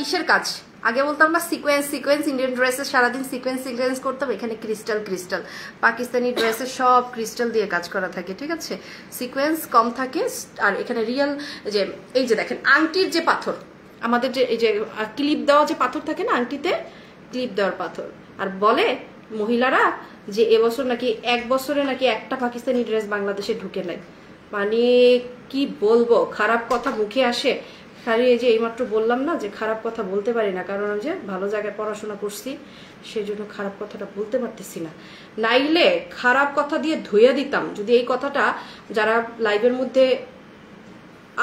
ইসের কাজ, আগে বলতাম না সিকোয়েন্স সিকোয়েন্স, ইন্ডিয়ান ড্রেসে সারাদিন সিকোয়েন্স সিকোয়েন্স করতাম, এখানে ক্রিস্টাল ক্রিস্টাল। পাকিস্তানি ড্রেসে সব ক্রিস্টাল দিয়ে কাজ করা থাকে, ঠিক আছে, সিকোয়েন্স কম থাকে। আর এখানে রিয়েল যে এই যে দেখেন আংটির যে পাথর, আমাদের যে এই যে ক্লিপ দেওয়া যে পাথর থাকে না আংটিতে, ক্লিপ দেওয়ার পাথর। আর বলে মহিলারা যে এবছর নাকি 1 বছরে নাকি একটা পাকিস্তানি ড্রেস বাংলাদেশে ঢুকে নাই। মানে কি বলবো, খারাপ কথা মুখে আসে খালি। এই যে এইমাত্র বললাম না যে খারাপ কথা বলতে পারি না, কারণ আমি যে ভালো জায়গায় পড়াশোনা করছি, সেই জন্য খারাপ কথাটা বলতে পারতেছি না। নাইলে খারাপ কথা দিয়ে ধুয়ে দিতাম। যদি এই কথাটা যারা লাইভের মধ্যে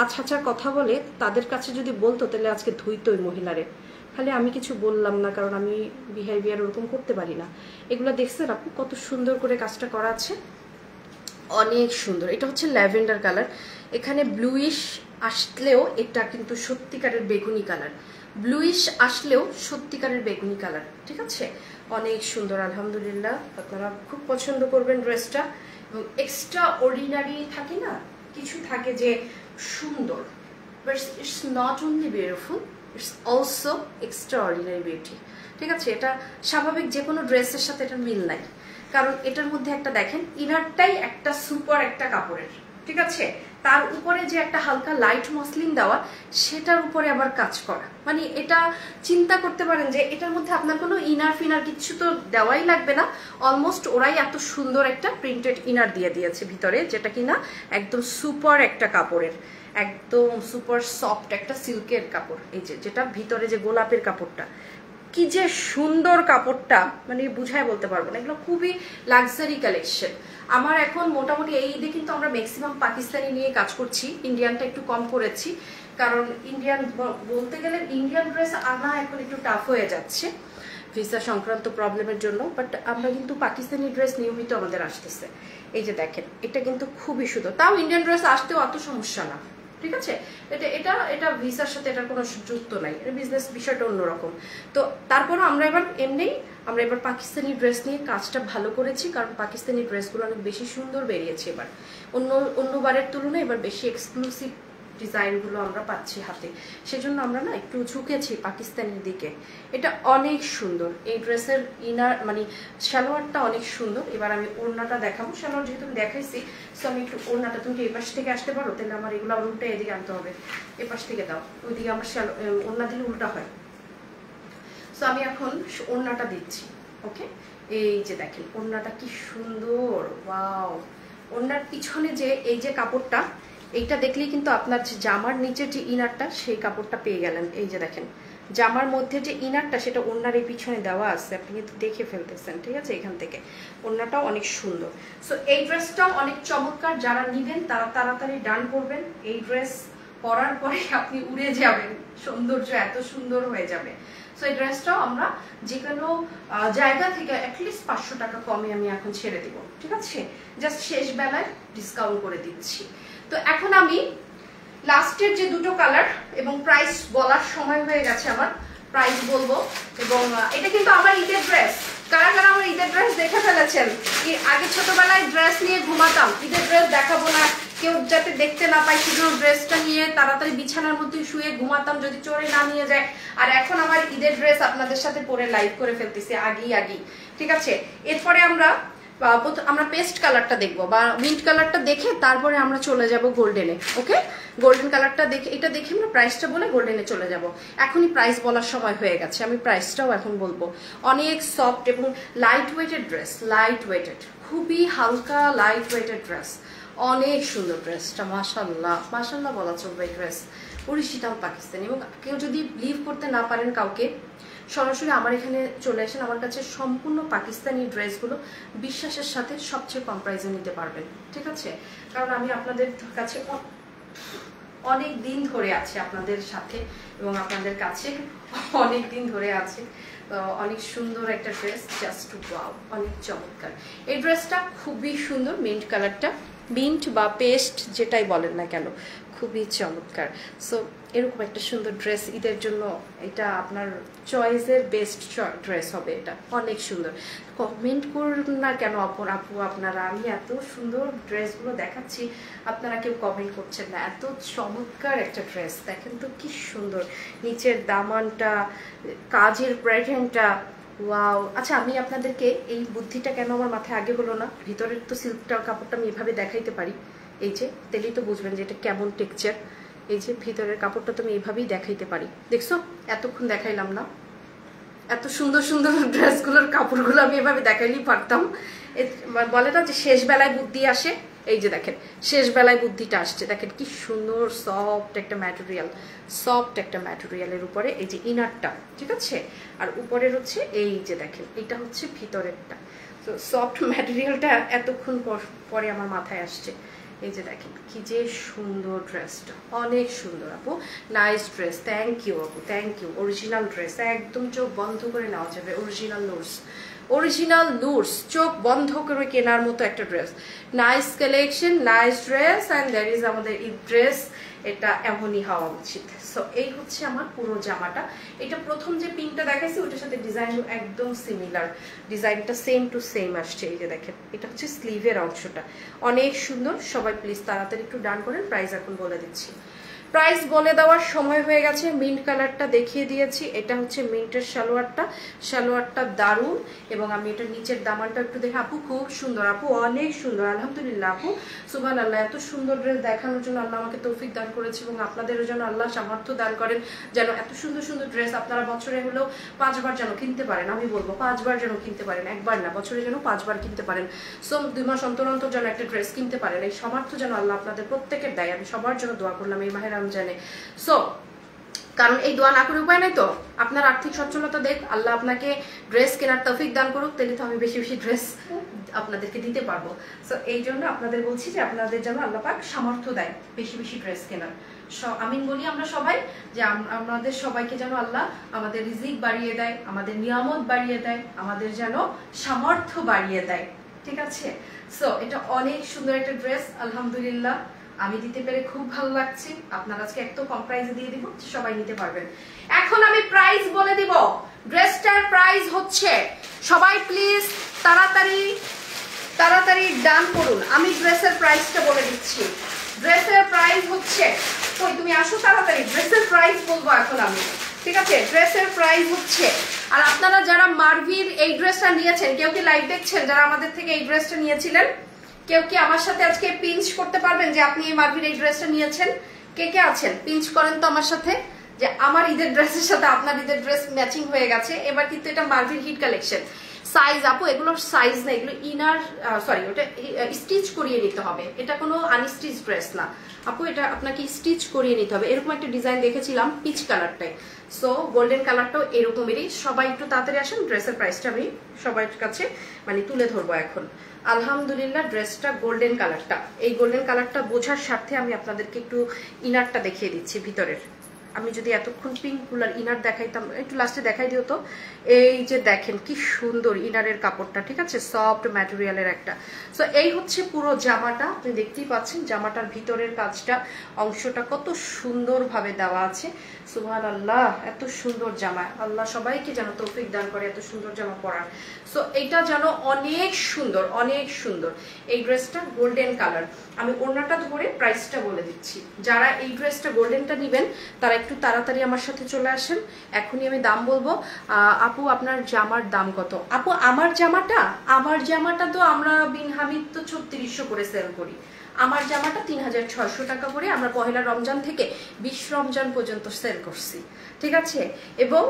আচ্ছা কথা বলে তাদের কাছে যদি বলতো, তাহলে আজকে ধুইতো ওই মহিলারে। খালি আমি কিছু বললাম না, কারণ আমি বিহেভিয়ার ওরকম করতে পারি না। এগুলো দেখছেন আপনি কত সুন্দর করে কাজটা করা আছে, অনেক সুন্দর। এটা হচ্ছে ল্যাভেন্ডার কালার, এখানে ব্লুইশ আসলেও এটা কিন্তু সত্যিকারের বেগুনি কালার। ব্লুইশ আসলেও সত্যিকারের বেগুনি কালার, ঠিক আছে, অনেক সুন্দর আলহামদুলিল্লাহ। আপনারা খুব পছন্দ করবেন ড্রেসটা। এবং এক্সট্রা অর্ডিনারি থাকে না, কিছু থাকে যে সুন্দর, but it's not only beautiful, it's also extra ordinary beauty, ঠিক আছে। এটা স্বাভাবিক যে কোনো ড্রেসের সাথে এটা মিল নাই, কারণ এটার মধ্যে একটা দেখেন ইনারটাই একটা সুপার একটা কাপড়ের, ঠিক আছে, তার উপরে যে একটা হালকা লাইট মসলিন দেওয়া, সেটার উপরে আবার কাজ করা। মানে এটা চিন্তা করতে পারেন যে এটার মধ্যে আপনার কোনো ইনার ফিনার কিছু তো দেওয়াই লাগবে না। অলমোস্ট ওরাই এত সুন্দর একটা প্রিন্টেড ইনার দিয়ে দিয়েছে ভিতরে, যেটা কিনা একদম সুপার একটা কাপড়ের, একদম সুপার সফট একটা সিল্কের কাপড়। এই যে যেটা ভিতরে যে গোলাপের কাপড়টা, কি যে সুন্দর কাপড়টা, মানে বুঝায় বলতে পারবো না। এগুলো খুবই লাক্সারি কালেকশন। আমার এখন মোটামুটি এই ঈদে কিন্তু আমরা ম্যাক্সিমাম পাকিস্তানি নিয়ে কাজ করছি, ইন্ডিয়ানটা একটু কম করেছি, কারণ ইন্ডিয়ান বলতে গেলে ইন্ডিয়ান ড্রেস আনা এখন একটু টাফ হয়ে যাচ্ছে ভিসা সংক্রান্ত প্রবলেমের জন্য। বাট আমরা কিন্তু পাকিস্তানি ড্রেস নিয়মিত আমাদের আসতেছে। এই যে দেখেন এটা কিন্তু খুবই সুন্দর, তাও ইন্ডিয়ান ড্রেস আসতেও অত সমস্যা না, ঠিক আছে। এটা এটা এটা ভিসার সাথে এটার কোনো যুক্ত নাই, এটা বিজনেস বিষয়টা অন্যরকম। তো তারপরও আমরা এবার পাকিস্তানি ড্রেস নিয়ে কাজটা ভালো করেছি, কারণ পাকিস্তানি ড্রেসগুলো অনেক বেশি সুন্দর বেরিয়েছে এবার, অন্যবারের তুলনায় এবার বেশি এক্সক্লুসিভ ডিজাইনগুলো আমরা পাচ্ছি হাতে, সেজন্য আমরা না একটু ঝুঁকেছি পাকিস্তানের দিকে। এটা অনেক সুন্দর, এই ড্রেসের ইনার মানে সালোয়ারটা অনেক সুন্দর। এবার আমি ওড়নাটা দেখাবো, সালোয়ার যেহেতু আমি দেখাইছি, সো আমি একটু ওড়নাটা, তুমি এই পাশ থেকে আসতে পারো, তাহলে আমার এগুলো উল্টে এদিকে আনতে হবে, এ পাশ থেকে দাও, ওইদিকে আমার ওড়না দিলে উল্টা হয়। সো আমি এখন ওড়নাটা দিচ্ছি, ওকে। এই যে দেখেন ওড়নাটা কি সুন্দর, ওয়াও। ওড়নার পিছনে যে এই যে কাপড়টা, এইটা দেখলেই কিন্তু আপনার যে জামার নিচের যে ইনারটা, সেই কাপড়টা পেয়ে গেলেন। এই যে দেখেন জামার মধ্যে যে ইনারটা, সেটা ওড়নার এই পিছনে দেওয়া আছে, আপনি কিন্তু দেখে ফেলতেছেন, ঠিক আছে। এখান থেকে ওড়নাটাও অনেক সুন্দর। সো এই ড্রেসটাও অনেক চমৎকার, যারা নিবেন তারা তাড়াতাড়ি ডান করবেন। এই ড্রেস পরার পরে আপনি উড়ে যাবেন, সৌন্দর্য এত সুন্দর হয়ে যাবে। সো এই ড্রেসটাও আমরা যে কোনো জায়গা থেকে অ্যাটলিস্ট 500 টাকা কমে আমি এখন ছেড়ে দিব, ঠিক আছে, জাস্ট শেষ বেলায় ডিসকাউন্ট করে দিচ্ছি। তো এখন আমি লাস্টের যে দুটো কালার এবং প্রাইস বলার সময় হয়ে গেছে, আমার প্রাইস বলবো। এবং এটা কিন্তু আমার ঈদের ড্রেস, কারা কারা আমার ঈদের ড্রেস দেখে ফেলেছেন? আগে ছোটবেলায় ড্রেস নিয়ে ঘুমাতাম, ঈদের ড্রেস দেখাবো না, কেউ যাতে দেখতে না পায়, শুধু ড্রেসটা নিয়ে তাড়াতাড়ি বিছানার মধ্যে শুয়ে ঘুমাতাম যদি চোরে না নিয়ে যায়। আর এখন আমার ঈদের ড্রেস আপনাদের সাথে পরে লাইভ করে ফেলতেছি আগেই, ঠিক আছে। এরপরে আমরা পেস্ট কালারটা দেখবো বা মিন্ট কালারটা দেখে তারপরে আমরা চলে যাব গোল্ডেনে। ওকে, গোল্ডেন কালারটা দেখে, এটা দেখে আমরা প্রাইসটা বলে গোল্ডেনে চলে যাব। এখনই প্রাইস বলার সময় হয়ে গেছে, আমি প্রাইসটাও এখন বলবো। অনেক সফট এবং light weighted dress, light weighted, খুবই হালকা লাইট ওয়েটেড ড্রেস, অনেক সুন্দর ড্রেসটা। মাশাল্লাহ, মাশাল্লাহ বলা চলবে। Dress original Pakistani. এবং কেউ যদি বিলিভ করতে না পারেন কাউকে, সরাসরি আমার এখানে চলে আসেন। আমার কাছে সম্পূর্ণ পাকিস্তানি ড্রেসগুলো বিশ্বাসের সাথে সবচেয়ে কম প্রাইসে নিতে পারবেন, ঠিক আছে। কারণ আমি আপনাদের কাছে অনেক দিন ধরে আছি, আপনাদের সাথে এবং আপনাদের কাছে অনেক দিন ধরে আছে। তো অনেক সুন্দর একটা ড্রেস, জাস্ট ওয়াও, অনেক চমৎকার। এই ড্রেসটা খুবই সুন্দর, মিন্ট কালারটা, মিন্ট বা পেস্ট যেটাই বলেন না কেন, খুবই চমৎকার। সো এরকম একটা সুন্দর ড্রেস ঈদের জন্য, এটা আপনার চয়েসের বেস্ট ড্রেস হবে। এটা অনেক সুন্দর। কমেন্ট করুন না কেন আপু আপনারা, আমি এত সুন্দর ড্রেসগুলো দেখাচ্ছি, আপনারা কেউ কমেন্ট করছেন না। এত চমৎকার একটা ড্রেস, দেখেন তো কি সুন্দর, নিচের দামানটা, কাজের প্যাটার্নটা, ওয়াও। আচ্ছা, আমি আপনাদেরকে এই বুদ্ধিটা কেন আমার মাথায় আগে হলো না, ভিতরের তো সিল্কটার কাপড়টা আমি এভাবে দেখাইতে পারি, এই যে, তেলেই তো বুঝবেন যে এটা কেমন টেক্সচার। এই যে ভিতরের কাপড়টা তো আমি এইভাবেই দেখাইতে পারি, দেখছো? এতক্ষণ দেখাইলাম না? এত সুন্দর সুন্দর ড্রেসগুলোর কাপড়গুলো আমি এভাবে দেখাইলেই পারতাম। বলে না যে শেষ বেলায় বুদ্ধি আসে, এই যে দেখেন শেষ বেলায় বুদ্ধিটা আসছে। দেখেন কি সুন্দর সফট একটা ম্যাটেরিয়াল, সফট একটা ম্যাটেরিয়ালের উপরে এই যে ইনারটা, ঠিক আছে। আর উপরের হচ্ছে এই যে দেখেন, এটা হচ্ছে ভিতরেরটা। তো সফট ম্যাটেরিয়ালটা এতক্ষণ পরে আমার মাথায় আসছে। এই যে দেখেন কি যে সুন্দর ড্রেসটা, অনেক সুন্দর আপু, নাইস ড্রেস। থ্যাংক ইউ আপু, থ্যাংক ইউ। অরিজিনাল ড্রেস, একদম চোখ বন্ধ করে নেওয়া যাবে। অরিজিনাল লুজ, অরিজিনাল লুজ, চোখ বন্ধ করে কেনার মতো একটা dress. Nice collection, nice dress, and that is আমাদের ঈদ ড্রেস। এটা এমনই হওয়া উচিত। সো এই হচ্ছে আমার পুরো জামাটা। এটা প্রথম যে পিনটা দেখাইছি ওটার সাথে ডিজাইন একদম সিমিলার, ডিজাইনটা সেম টু সেম আসছে। এই যে দেখেন, এটা হচ্ছে স্লিভের অংশটা, অনেক সুন্দর। সবাই প্লিজ তাড়াতাড়ি একটু ডান করেন। প্রাইস এখন বলে দিচ্ছি, প্রাইস বলে দেওয়ার সময় হয়ে গেছে। মিন্ট কালারটা দেখিয়ে দিয়েছি, এটা হচ্ছে মিন্টের সালোয়ারটা, সালোয়ারটা দারুণ। এবং আমি এটা নিচের দামানটা একটু দেখে, আপু খুব সুন্দর, আপু অনেক সুন্দর, আলহামদুলিল্লাহ আপু, সুবহানাল্লাহ। এত সুন্দর ড্রেস দেখানোর জন্য আল্লাহ আমাকে তৌফিক দান করেছে এবং আপনাদেরও যেন আল্লাহ সামর্থ্য দান করেন, যেন এত সুন্দর সুন্দর ড্রেস আপনারা বছরে হলেও 5 বার যেন কিনতে পারেন। আমি বলবো 5 বার যেন কিনতে পারেন, একবার না, বছরে যেন 5 বার কিনতে পারেন। সো 2 মাস অন্তর অন্তর যেন একটা ড্রেস কিনতে পারেন, এই সামর্থ্য যেন আল্লাহ আপনাদের প্রত্যেকের দেয়। আমি সবার জন্য দোয়া করলাম এই মাহে রমজানে। সো কারণ এই দোয়া না করে উপায় নাই তো, আপনার আর্থিক সচ্ছলতা দেখ, আল্লাহ আপনাকে ড্রেস কেনার তৌফিক দান করুক, তাহলে তো আমি বেশি বেশি ড্রেস আপনাদেরকে দিতে পারবো। সো এই জন্য আপনাদের বলছি যে আপনাদের যেন আল্লাহ পাক সামর্থ্য দেয় বেশি বেশি ড্রেস কেনার। আমিন বলি আমরা সবাই, যে আমাদের সবাইকে যেন আল্লাহ আমাদের রিজিক বাড়িয়ে দেয়, আমাদের নিয়ামত বাড়িয়ে দেয়, আমাদের যেন সামর্থ্য বাড়িয়ে দেয়, ঠিক আছে। সো এটা অনেক সুন্দর একটা ড্রেস, আলহামদুলিল্লাহ আমি দিতে পেরে খুব ভালো লাগছে। আপনারা আজকে একদম কম প্রাইসে দিয়ে দিব, সবাই নিতে পারবেন। এখন আমি প্রাইস বলে দিব। ড্রেসটার প্রাইস হচ্ছে, সবাই প্লিজ তাড়াতাড়ি তাড়াতাড়ি ডান করুন, আমি ড্রেসের প্রাইসটা বলে দিচ্ছি। ড্রেসের প্রাইস হচ্ছে, কই তুমি আসো তাড়াতাড়ি, ড্রেসের প্রাইস বলবো এখন আমি, ঠিক আছে। ড্রেসের প্রাইস হচ্ছে, আর আপনারা যারা মারভির এই ড্রেসটা নিয়েছেন, কেউ কি লাইভ দেখছেন যারা আমাদের থেকে এই ড্রেসটা নিয়েছিলেন, কেউ কি আমার সাথে আজকে পিঞ্চ করতে পারবেন যে আপনি এই মারভির এই ড্রেসটা নিয়েছেন? কে কে আছেন? পিঞ্চ করেন তো আমার সাথে, যে আমার ঈদের ড্রেসের সাথে আপনার ঈদের ড্রেস ম্যাচিং হয়ে গেছে। এবার কিন্তু এটা মারভির হিট কালেকশন। সাইজ আপু এগুলোর সাইজ না, এগুলো ইনার, সরি ওটা স্টিচ করিয়ে নিতে হবে, এটা কোনো আনস্টিচ ড্রেস না আপু, এটা আপনাকে স্টিচ করিয়ে নিতে হবে। এরকম একটা ডিজাইন দেখেছিলাম পিচ কালারটাই, সো গোল্ডেন কালারটাও এরকমেরই। সবাই একটু তাড়াতাড়ি আসেন, ড্রেসের প্রাইসটা আমি সবার কাছে মানে তুলে ধরবো এখন। আলহামদুলিল্লাহ ড্রেসটা গোল্ডেন কালারটা, এই গোল্ডেন কালারটা বোঝার স্বার্থে আমি আপনাদেরকে একটু ইনারটা দেখিয়ে দিচ্ছি ভিতরের। আমি যদি এতক্ষণ পিঙ্ক গুলার ইনার দেখাইতাম, একটু লাস্টে দেখাই দিও তো। এই যে দেখেন কি সুন্দর ইনারের কাপড়টা, ঠিক আছে, সফট ম্যাটেরিয়ালের একটা। সো এই হচ্ছে পুরো জামাটা, আপনি দেখতেই পাচ্ছেন জামাটার ভিতরের কাজটা, অংশটা কত সুন্দরভাবে দেওয়া আছে। সুবহানাল্লাহ, এত সুন্দর জামা, আল্লাহ সবাইকে যেন তৌফিক দান করে এত সুন্দর জামা পরার। সো এটা যেন অনেক সুন্দর, অনেক সুন্দর। এই ড্রেসটা গোল্ডেন কালার। আমি ওড়নাটা ধরে প্রাইসটা বলে দিচ্ছি। যারা এই ড্রেসটা গোল্ডেনটা নেবেন তারা একটু তাড়াতাড়ি আমার সাথে চলে আসেন, এখনই আমি দাম বলবো। আপু আপনার জামার দাম কত? আপু আমার জামাটা তো আমরা বিন হামিদ তো 3600 করে সেল করি। আমার জামাটা 3600 টাকা করে আমরা পহেলা রমজান থেকে 20 রমজান পর্যন্ত সেল করছি, ঠিক আছে। এবং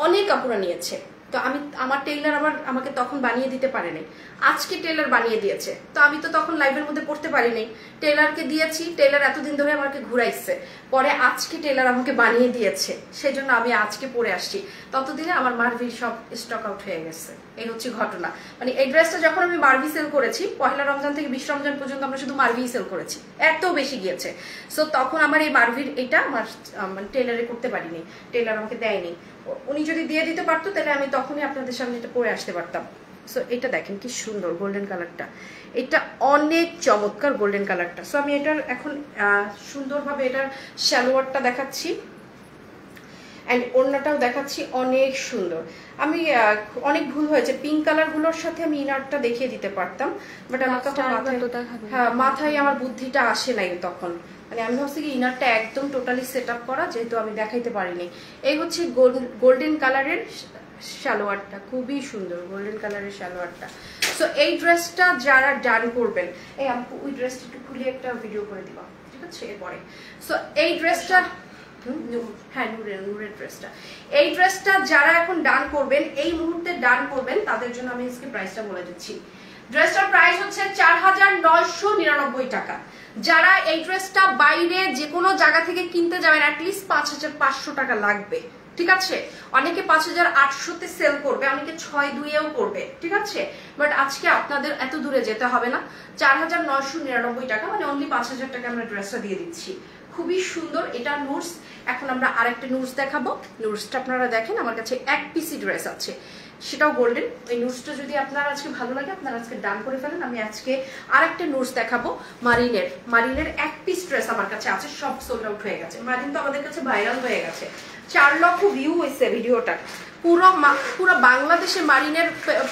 অনেক কাপড় নিয়েছে, তো আমার টেইলার আমাকে তখন বানিয়ে দিতে পারে নাই, আজকে টেইলার বানিয়ে দিয়েছে। তো আমি তো তখন লাইভের মধ্যে পড়তে পারি নাই, টেইলারকে দিয়েছি, টেইলার এতদিন ধরে আমাকে ঘুরাইছে, পরে আজকে টেইলার আমাকে বানিয়ে দিয়েছে, সেই জন্য আমি আজকে পরে আসছি। ততদিনে আমার মারভি সব স্টক আউট হয়ে গেছে। এই হচ্ছে ঘটনা। মানে এই ড্রেসটা যখন আমি মারভি সেল করেছি, পহেলা রমজান থেকে 20 রমজান পর্যন্ত আমরা শুধু মারভি সেল করেছি, এত বেশি গিয়েছে। সো তখন আমার এই মারভির এটা আমার টেইলারে করতে পারিনি, টেইলার আমাকে দেয়নি। উনি যদি দিয়ে দিতে পারতো তাহলে আমি তখনই আপনাদের সামনে এটা পরে আসতে পারতাম। সো এটা দেখেন কি সুন্দর গোল্ডেন কালারটা, এটা অনেক চমৎকার গোল্ডেন কালারটা। সো আমি এটার এখন সুন্দরভাবে এটার সালোয়ারটা দেখাচ্ছি অ্যান্ড ওড়নাটাও দেখাচ্ছি, অনেক সুন্দর। আমি অনেক ভুল হয়েছে, পিঙ্ক কালার গুলোর সাথে আমি ইনারটা দেখিয়ে দিতে পারতাম, বাট আমার তখন মাথায় আমার বুদ্ধিটা আসে নাই তখন। মানে আমি ভাবছি কি ইনারটা একদম টোটালি সেট আপ করা, যেহেতু আমি দেখাইতে পারিনি। এই হচ্ছে গোল্ডেন কালারের সালোয়ারটা, খুবই সুন্দর গোল্ডেন কালারের সালোয়ারটা। সো এই ড্রেসটা যারা ডান করবেন, এই আমাকে ওই ড্রেসটা একটু খুলে একটা ভিডিও করে দিবা, ঠিক আছে, এরপরে। সো এই ড্রেসটা, হ্যাঁ নূরের ড্রেসটা, এই ড্রেসটা যারা এখন ডান করবেন, এই মুহূর্তে ডান করবেন, তাদের জন্য আমি আজকে প্রাইসটা বলে দিচ্ছি। ড্রেসটার প্রাইস হচ্ছে 4999 টাকা। যারা এই ড্রেসটা বাইরে যে কোনো জায়গা থেকে কিনতে যাবেন, অ্যাটলিস্ট 5500 টাকা লাগবে, ঠিক আছে। অনেকে 5800-তে সেল করবে, অনেকে 62-এও করবে, ঠিক আছে। বাট আজকে আপনাদের এত দূরে যেতে হবে না, 4999 টাকা, মানে অনলি 5000 টাকা আমরা ড্রেসটা দিয়ে দিচ্ছি। খুবই সুন্দর এটা নুটস। এখন আমরা আরেকটা নুটস দেখাবো। নুটসটা আপনারা দেখেন, আমার কাছে এক পিসি ড্রেস আছে, সেটাও গোল্ডেন। এই নুটসটা যদি আপনার আজকে ভালো লাগে, আপনারা আজকে ডান করে ফেলেন। আমি আজকে আরেকটা নুটস দেখাবো মারিনের এক পিস ড্রেস আমার কাছে আছে, সব সোল্ড আউট হয়ে গেছে। মারিন তো আমাদের কাছে ভাইরাল হয়ে গেছে, 4 লক্ষ ভিউ হয়েছে ভিডিওটা। পুরো বাংলাদেশে মারিনের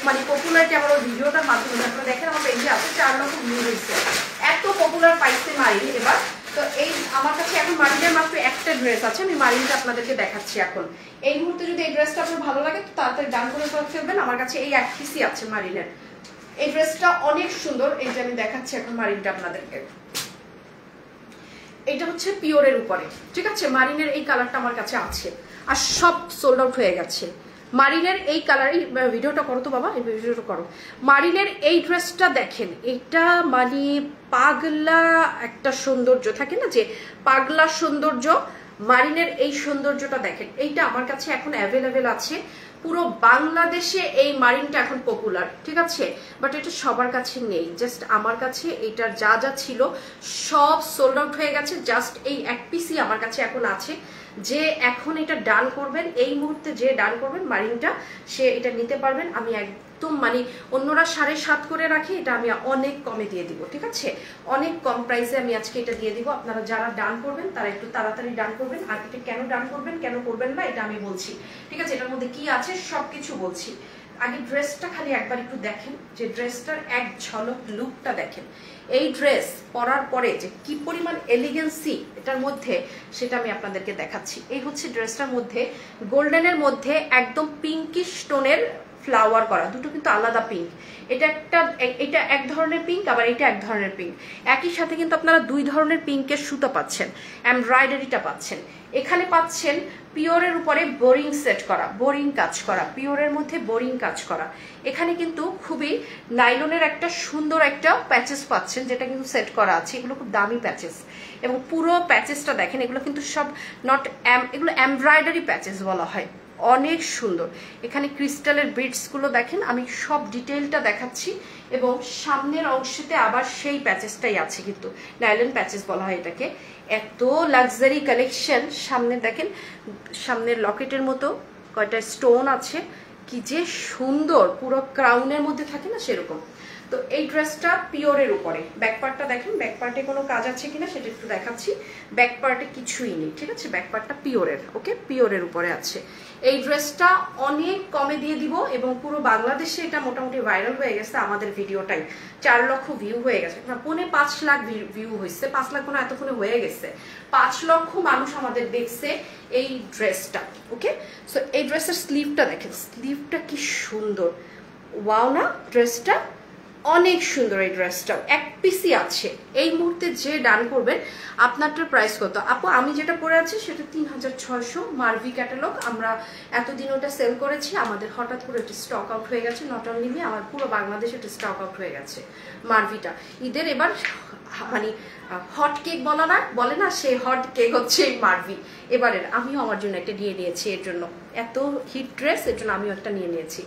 মানে পপুলারিটি আমার ওই ভিডিওটার মাধ্যমে আপনারা দেখেন, আমার পেজে আছে 4 লক্ষ ভিউ হয়েছে, এত পপুলার পাইছে মারিন এবার। তো এই আমার কাছে এখন মারিনের মাত্র একটা ড্রেস আছে, আমি মারিনটা আপনাদেরকে দেখাচ্ছি এখন। এই মুহূর্তে যদি এই ড্রেসটা আপনার ভালো লাগে তো তাড়াতাড়ি ডান করে ফেলবেন। আমার কাছে এই এক পিসই আছে মারিনের। এই ড্রেসটা অনেক সুন্দর, এই যে আমি দেখাচ্ছি এখন মারিনটা আপনাদেরকে। এটা হচ্ছে পিওরের উপরে, ঠিক আছে। মারিনের এই কালারটা আমার কাছে আছে, আর সব সোল্ড আউট হয়ে গেছে। মারিনের এই কালারই, ভিডিওটা করো তো বাবা, এই ভিডিওটা করো। মারিনের এই ড্রেসটা দেখেন, এটা মানে পাগলা একটা সৌন্দর্য থাকে না, যে পাগলা সৌন্দর্য, মারিনের এই সৌন্দর্যটা দেখেন। এইটা আমার কাছে এখন অ্যাভেলেবেল আছে, পুরো বাংলাদেশে এই মারিনটা এখন পপুলার, ঠিক আছে। বাট এটা সবার কাছে নেই, জাস্ট আমার কাছে এটার যা যা ছিল সব সোল্ড আউট হয়ে গেছে। জাস্ট এই এক পিসই আমার কাছে এখন আছে। যে এখন এটা ডান করবেন, এই মুহূর্তে যে ডান করবেন মারিনটা, সে এটা নিতে পারবেন। আমি একদম মানে অন্যরা 7.5 করে রাখি, এটা আমি অনেক কমে দিয়ে দিব, ঠিক আছে। অনেক কম প্রাইসে আমি আজকে এটা দিয়ে দিব। আপনারা যারা ডান করবেন তারা একটু তাড়াতাড়ি ডান করবেন। আর এটা কেন ডান করবেন কেন করবেন না এটা আমি বলছি, ঠিক আছে। এটার মধ্যে কি আছে সবকিছু বলছি। আগে ড্রেসটা খালি একবার একটু দেখেন, যে ড্রেসটার এক ঝলক লুকটা দেখেন। এই ড্রেস পরার পরে যে কি পরিমাণ এলিগেন্সি এটার মধ্যে, সেটা আমি আপনাদেরকে দেখাচ্ছি। এই হচ্ছে ড্রেসটার মধ্যে গোল্ডেনের মধ্যে একদম পিঙ্কিশ স্টোনের ফ্লাওয়ার করা, দুটো কিন্তু আলাদা পিঙ্ক। এটা এক ধরনের পিঙ্ক, আবার এটা এক ধরনের পিঙ্ক। একই সাথে কিন্তু আপনারা 2 ধরনের পিঙ্কের সুতা পাচ্ছেন, এমব্রয়ডারিটা পাচ্ছেন। এখানে পাচ্ছেন পিওরের উপরে বোরিং সেট করা, বোরিং কাজ করা, পিওরের মধ্যে বোরিং কাজ করা। এখানে কিন্তু খুবই নাইলনের একটা সুন্দর একটা প্যাচেস পাচ্ছেন, যেটা কিন্তু সেট করা আছে। এগুলো খুব দামি প্যাচেস, এবং পুরো প্যাচেসটা দেখেন, এগুলো কিন্তু সব এগুলো এমব্রয়ডারি প্যাচেস বলা হয়। অনেক সুন্দর। এখানে ক্রিস্টালের বিটসগুলো দেখেন, আমি সব ডিটেলটা দেখাচ্ছি। এবং সামনের অংশতে আবার সেই প্যাচেসটাই আছে, কিন্তু নাইলন প্যাচেস বলা হয় এটাকে। এত লাক্সারি কালেকশন। সামনে দেখেন, সামনের লকেটের মতো কয়টা স্টোন আছে, কি যে সুন্দর, পুরো ক্রাউনের মধ্যে থাকে না সেরকম। তো এই ড্রেসটা পিওরের উপরে। ব্যাক পার্টটা দেখেন, ব্যাক পার্টে কোনো কাজ আছে কিনা সেটা একটু দেখাচ্ছি। ব্যাক পার্টে কিছুই নেই, ঠিক আছে। ব্যাক পার্টটা পিওরের, ওকে, পিওরের উপরে আছে। এই ড্রেসটা অনেক কমে দিয়ে দিব, এবং পুরো বাংলাদেশে এটা মোটামুটি ভাইরাল হয়ে গেছে। আমাদের ভিডিওটাই 4 লক্ষ ভিউ হয়ে গেছে, 5 লাখ ভিউ হয়েছে। 5 লাখ কোনো এতক্ষণে হয়ে গেছে। 5 লক্ষ মানুষ আমাদের দেখছে এই ড্রেসটা, ওকে। সো এই ড্রেসের স্লিভটা দেখেন, স্লিভটা কি সুন্দর, ওয়াও না ড্রেসটা, অনেক সুন্দর। এই ড্রেসটাও এক পিসি আছে। এই মুহূর্তে যে ডান করবেন, আপনারটার প্রাইস কত আপু? আমি যেটা পরে আছি সেটা 3600 মার্ভি ক্যাটালগ। আমরা এতদিন ওটা সেল করেছি, আমাদের হঠাৎ করে এটা স্টক আউট হয়ে গেছে। নট অনলি মি, আমার পুরো বাংলাদেশে এটা স্টক আউট হয়ে গেছে মার্ভিটা। ঈদের এবার মানে হট কেক বলে না, সেই হট কেক হচ্ছে এই মার্ভি এবারের। আমিও আমার জন্য একটা নিয়ে নিয়েছি, এর জন্য এত হিট ড্রেস, এর জন্য আমিও একটা নিয়ে নিয়েছি।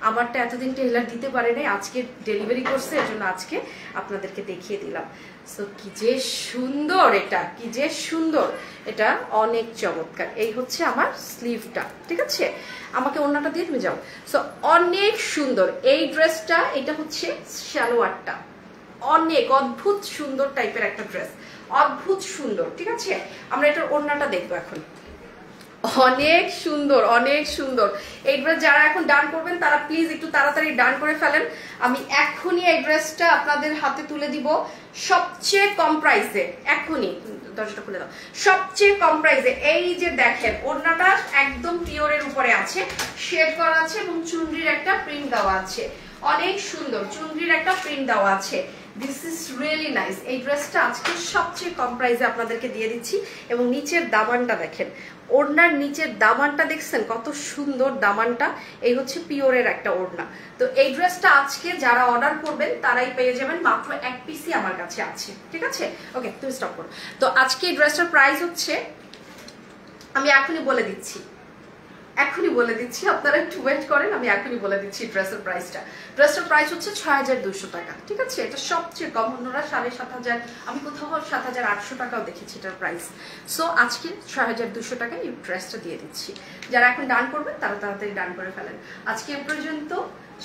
আমারটা এতদিন টেলার দিতে পারে নাই, আজকে ডেলিভারি করছে, এর জন্য আজকে আপনাদেরকে দেখিয়ে দিলাম। সো কি যে সুন্দর এটা, কি যে সুন্দর এটা, অনেক চমৎকার। এই হচ্ছে আমার স্লিভটা, ঠিক আছে। আমাকে ওড়নাটা দিয়ে তুমি যাও। সো অনেক সুন্দর এই ড্রেসটা। এটা হচ্ছে সালোয়ারটা, অনেক অদ্ভুত সুন্দর টাইপের একটা ড্রেস, অদ্ভুত সুন্দর, ঠিক আছে। আমরা এটার ওড়নাটা দেখবো এখন। অনেক সুন্দর, অনেক সুন্দর। এই ড্রেস যারা এখন ডান করবেন তারা প্লিজ একটু তাড়াতাড়ি ডান করে ফেলেন। আমি এখনই এই ড্রেসটা আপনাদের হাতে তুলে দিব সবচেয়ে কম প্রাইসে। এখনই দরজাটা খুলে দাও। সবচেয়ে কম প্রাইসে। এই যে দেখেন, ওড়নাটা একদম পিওরের উপরে আছে, শেড করা আছে, এবং চুনরির একটা প্রিন্ট দেওয়া আছে। অনেক সুন্দর চুনরির একটা প্রিন্ট দেওয়া আছে। This is really nice. এই ড্রেসটা আজকে সবচেয়ে কম প্রাইসে আপনাদেরকে দিয়ে দিচ্ছি। এবং নিচের দামানটা দেখেন, ওড়নার নিচের দামানটা দেখছেন কত সুন্দর দামানটা। এই হচ্ছে পিওরের একটা ওড়না। তো এই ড্রেসটা আজকে যারা অর্ডার করবেন তারাই পেয়ে যাবেন, মাত্র এক পিসই আমার কাছে আছে, ঠিক আছে। ওকে, তুমি স্টপ করো। তো আজকে এই ড্রেসটার প্রাইস হচ্ছে, আমি এখনই বলে দিচ্ছি, আপনারা একটু ওয়েট করেন, আমি এখনই বলে দিচ্ছি ড্রেসের প্রাইসটা। ড্রেসের প্রাইস হচ্ছে 6200 টাকা, ঠিক আছে। এটা সবচেয়ে কম, অন্যরা 7500, আমি কোথাও 7800 টাকাও দেখেছি এটার প্রাইস। সো আজকে 6200 টাকায় এই ড্রেসটা দিয়ে দিচ্ছি। যারা এখন ডান করবেন তারা তাড়াতাড়ি ডান করে ফেলেন। আজকে এ পর্যন্ত,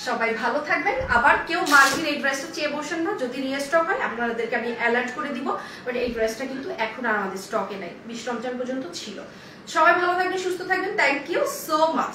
সবাই ভালো থাকবেন। আবার কেউ মার্ভির এই ড্রেসটা চেয়ে বসেন না, যদি রিস্টক হয় আপনাদেরকে আমি অ্যালার্ট করে দিব। বাট এই ড্রেসটা কিন্তু এখন আর আমাদের স্টকে নেই, 20 রমজান পর্যন্ত ছিল। সবাই ভালো থাকবেন, সুস্থ থাকবেন। Thank you so much.